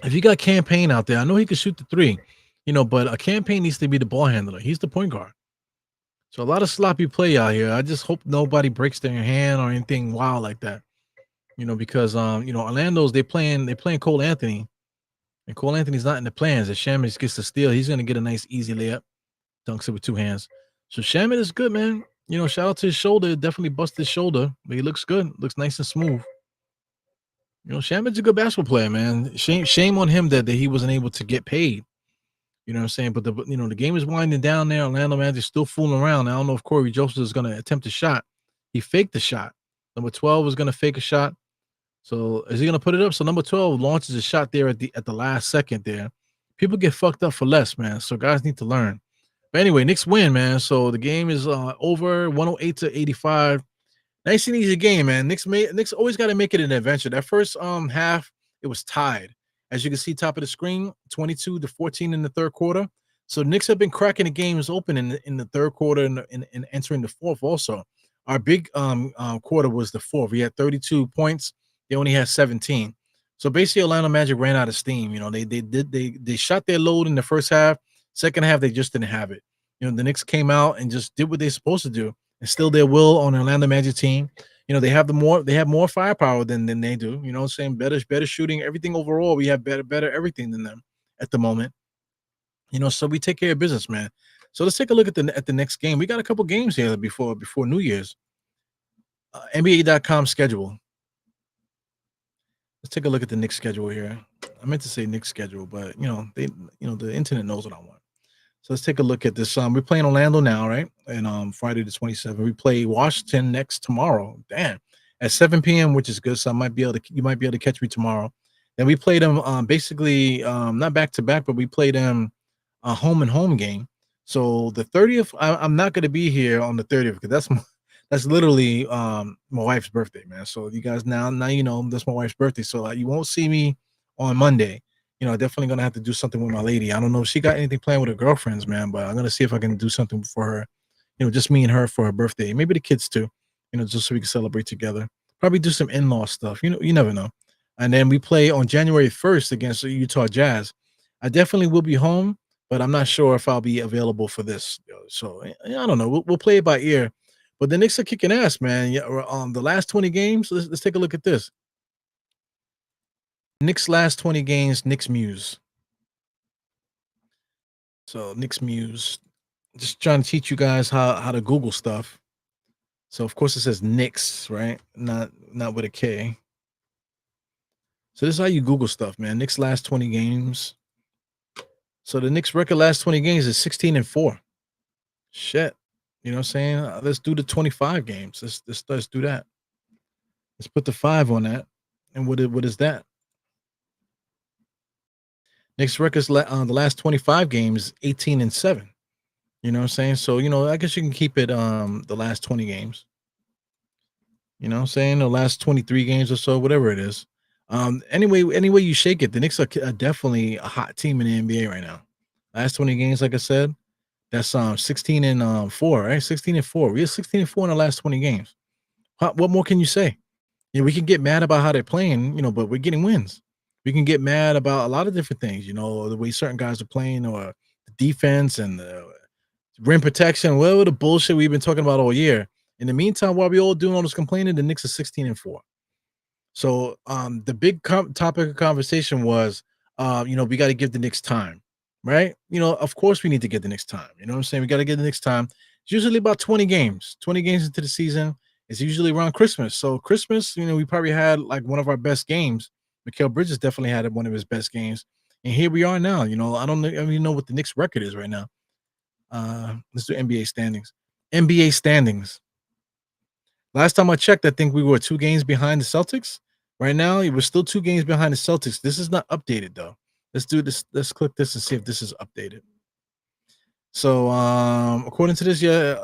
If you got Campaign out there, I know he can shoot the 3, but a Campaign needs to be the ball handler. He's the point guard. So a lot of sloppy play out here. I just hope nobody breaks their hand or anything wild like that. Because Orlando's they playing Cole Anthony, and Cole Anthony's not in the plans. If Shaman gets the steal, he's gonna get a nice easy layup, dunks it with 2 hands. So Shaman is good, man. Shout out to his shoulder. Definitely busted his shoulder, but he looks good. Looks nice and smooth. Shaman's a good basketball player, man. Shame on him that he wasn't able to get paid. You know what I'm saying? But the game is winding down there. Orlando Magic's still fooling around. I don't know if Corey Joseph is going to attempt a shot. He faked the shot. Number 12 is going to fake a shot. So is he going to put it up? So number 12 launches a shot there at the last second there. People get fucked up for less, man. So guys need to learn. But anyway, Knicks win, man. So the game is over 108 to 85. Nice and easy game, man. Knicks always got to make it an adventure. That first half, it was tied. As you can see, top of the screen, 22 to 14 in the third quarter. So Knicks have been cracking the games open in the third quarter and entering the fourth also. Our big quarter was the fourth. We had 32 points. They only had 17. So basically, Orlando Magic ran out of steam. They shot their load in the first half. Second half, they just didn't have it. The Knicks came out and just did what they're supposed to do. Instill their will on the Orlando Magic team. they have more firepower than they do. You know what I'm saying? Better shooting, everything overall. We have better everything than them at the moment. So we take care of business, man. So let's take a look at the next game. We got a couple games here before New Year's. NBA.com schedule. Let's take a look at the Knicks schedule here. I meant to say Knicks schedule, but the internet knows what I want. So let's take a look at this. We're playing Orlando now, right? And Friday the 27th. We play Washington next tomorrow. Damn, at 7 p.m., which is good. So you might be able to catch me tomorrow. Then we played them basically not back to back, but we played them a home and home game. So the 30th, I'm not going to be here on the 30th because that's literally my wife's birthday, man. So you guys now that's my wife's birthday. So you won't see me on Monday. Definitely gonna have to do something with my lady. I don't know if she got anything planned with her girlfriends, man, but I'm gonna see if I can do something for her. Just me and her for her birthday. Maybe the kids too. Just so we can celebrate together. Probably do some in-law stuff. You never know. And then we play on January 1st against the Utah Jazz. I definitely will be home, but I'm not sure if I'll be available for this. So I don't know. We'll play it by ear. But the Knicks are kicking ass, man. Yeah, the last 20 games. Let's take a look at this. Knicks last 20 games, Knicks Muse. So Knicks Muse. Just trying to teach you guys how to Google stuff. So of course it says Knicks, right? Not with a K. So this is how you Google stuff, man. Knicks last 20 games. So the Knicks record last 20 games is 16-4. Shit. You know what I'm saying? Let's do the 25 games. Let's do that. Let's put the 5 on that. And what is that? Knicks records on the last 25 games, 18-7. You know what I'm saying? So, I guess you can keep it the last 20 games. You know what I'm saying? The last 23 games or so, whatever it is. Anyway, any way you shake it, the Knicks are definitely a hot team in the NBA right now. Last 20 games, like I said, that's 16-4, right? 16-4. We are 16-4 in the last 20 games. What more can you say? We can get mad about how they're playing, but we're getting wins. We can get mad about a lot of different things, the way certain guys are playing or the defense and the rim protection, whatever the bullshit we've been talking about all year. In the meantime, while we all doing all this complaining, the Knicks are 16-4. So the big topic of conversation was, we got to give the Knicks time, right? Of course we need to get the Knicks time. You know what I'm saying? We got to get the Knicks time. It's usually about 20 games into the season. It's usually around Christmas. So Christmas, we probably had like one of our best games. Mikal Bridges definitely had one of his best games. And here we are now. I don't even know what the Knicks record is right now. Let's do NBA standings. NBA standings. Last time I checked, I think we were 2 games behind the Celtics. Right now, we're still 2 games behind the Celtics. This is not updated though. Let's do this. Let's click this and see if this is updated. So according to this, we're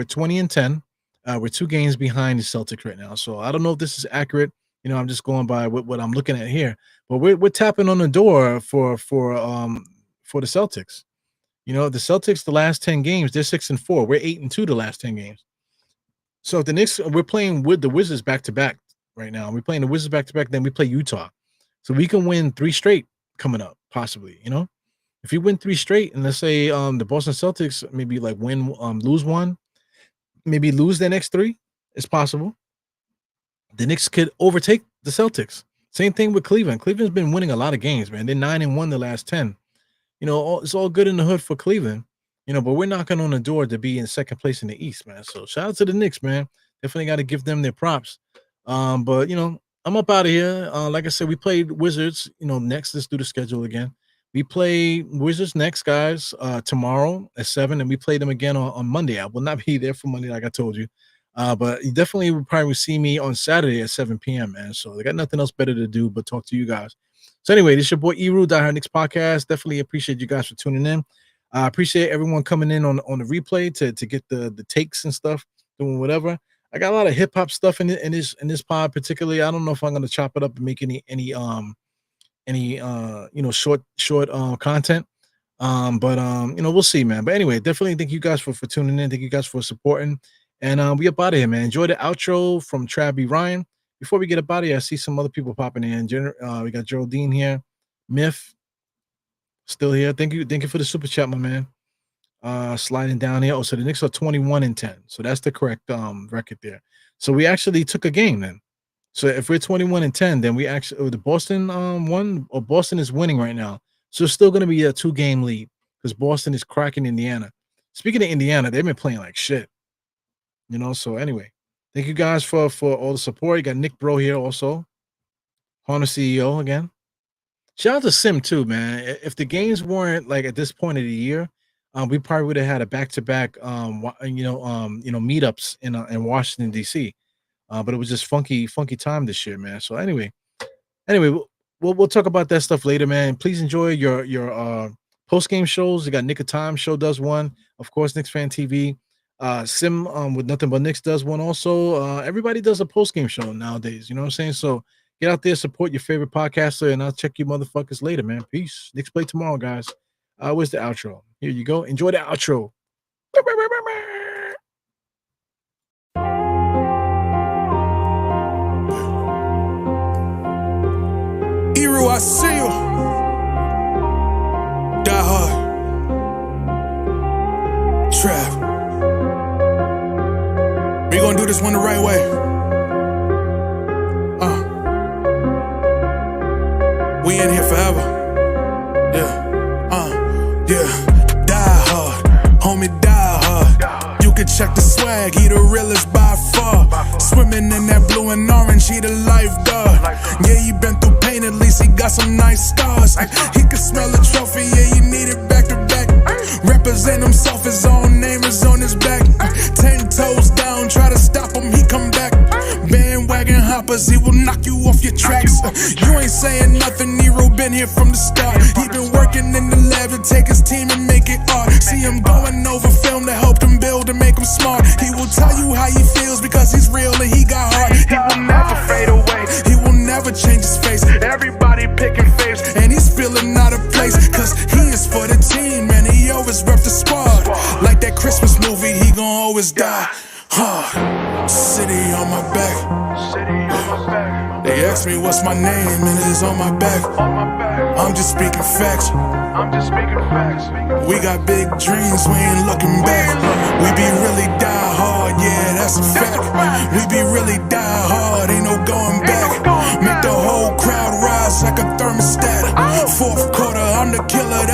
20-10. We're 2 games behind the Celtics right now. So I don't know if this is accurate. I'm just going by what I'm looking at here. But we're tapping on the door for the Celtics. The Celtics, the last 10 games, they're 6-4. We're 8-2 the last 10 games. So if the Knicks, we're playing with the Wizards back to back right now. We're playing the Wizards back to back. Then we play Utah, so we can win 3 straight coming up, possibly. If you win 3 straight, and let's say the Boston Celtics maybe like lose 1, maybe lose their next 3, it's possible. The Knicks could overtake the Celtics. Same thing with Cleveland. Cleveland's been winning a lot of games, man. They're 9-1 the last 10. It's all good in the hood for Cleveland. But we're knocking on the door to be in second place in the East, man. So shout out to the Knicks, man. Definitely got to give them their props. But I'm up out of here. Like I said, we played Wizards. Next, let's do the schedule again. We play Wizards next, guys, tomorrow at 7, and we play them again on Monday. I will not be there for Monday, like I told you. But you definitely will probably see me on Saturday at 7 p.m., man. So they got nothing else better to do but talk to you guys. So anyway, this is your boy Eru, Die Hard Knicks podcast. Definitely appreciate you guys for tuning in. I appreciate everyone coming in on the replay to get the takes and stuff, doing whatever. I got a lot of hip hop stuff in this pod, particularly. I don't know if I'm gonna chop it up and make any short content. But we'll see, man. But anyway, definitely thank you guys for tuning in. Thank you guys for supporting. And we up out of here, man. Enjoy the outro from Travis Ryan. Before we get up out of here, I see some other people popping in. We got Geraldine here, Myth still here. Thank you for the super chat, my man. Sliding down here. Oh, so the Knicks are 21-10. So that's the correct record there. So we actually took a game then. So if we're 21-10, then we actually the Boston won, or Boston is winning right now. So it's still going to be a 2-game lead because Boston is cracking Indiana. Speaking of Indiana, they've been playing like shit. You know, so anyway, thank you guys for all the support. You got Nick Bro here also. Honor CEO again. Shout out to Sim too, man. If the games weren't like at this point of the year, we probably would have had a back-to-back meetups in Washington, DC. But it was just funky time this year, man. So anyway, we'll talk about that stuff later, man. Please enjoy your post-game shows. You got Nick of Time show does one, of course, Knicks Fan TV. Sim with Nothing But Knicks does one also. Everybody does a post-game show nowadays, you know what I'm saying? So get out there, support your favorite podcaster, and I'll check you motherfuckers later, man. Peace. Knicks play tomorrow, guys. Where's the outro? Here you go. Enjoy the outro. Eru, I see you. Die hard. Trap. We gonna do this one the right way. We in here forever. Yeah. Die hard, homie, die hard. You can check the swag, he the realest by far. Swimming in that blue and orange, he the lifeguard. Yeah, he been through pain, at least he got some nice scars. He can smell the trophy, yeah, he need it back to back. Represent himself, his own name is on his back. 10 toes down, try to stop him, he come back. Bandwagon hoppers, he will knock you off your tracks. You ain't saying nothing, Nero been here from the start. He been working in the lab to take his team and make it art. See him going over film to help him build and make him smart. He will tell you how he feels because he's real and he got heart. He will never fade away, he will never change his face. Everybody picking faves and he's feeling out of place. Cause he is for the team and he always rep the squad. Like that Christmas movie, he gon' always die hard. City on my back. They ask me what's my name and it is on my back. I'm just speaking facts. We got big dreams, we ain't looking back. We be really die hard, yeah, that's a fact. We be really die hard, ain't no going back. Make the whole crowd rise like a thermostat. Fourth quarter, I'm the killer.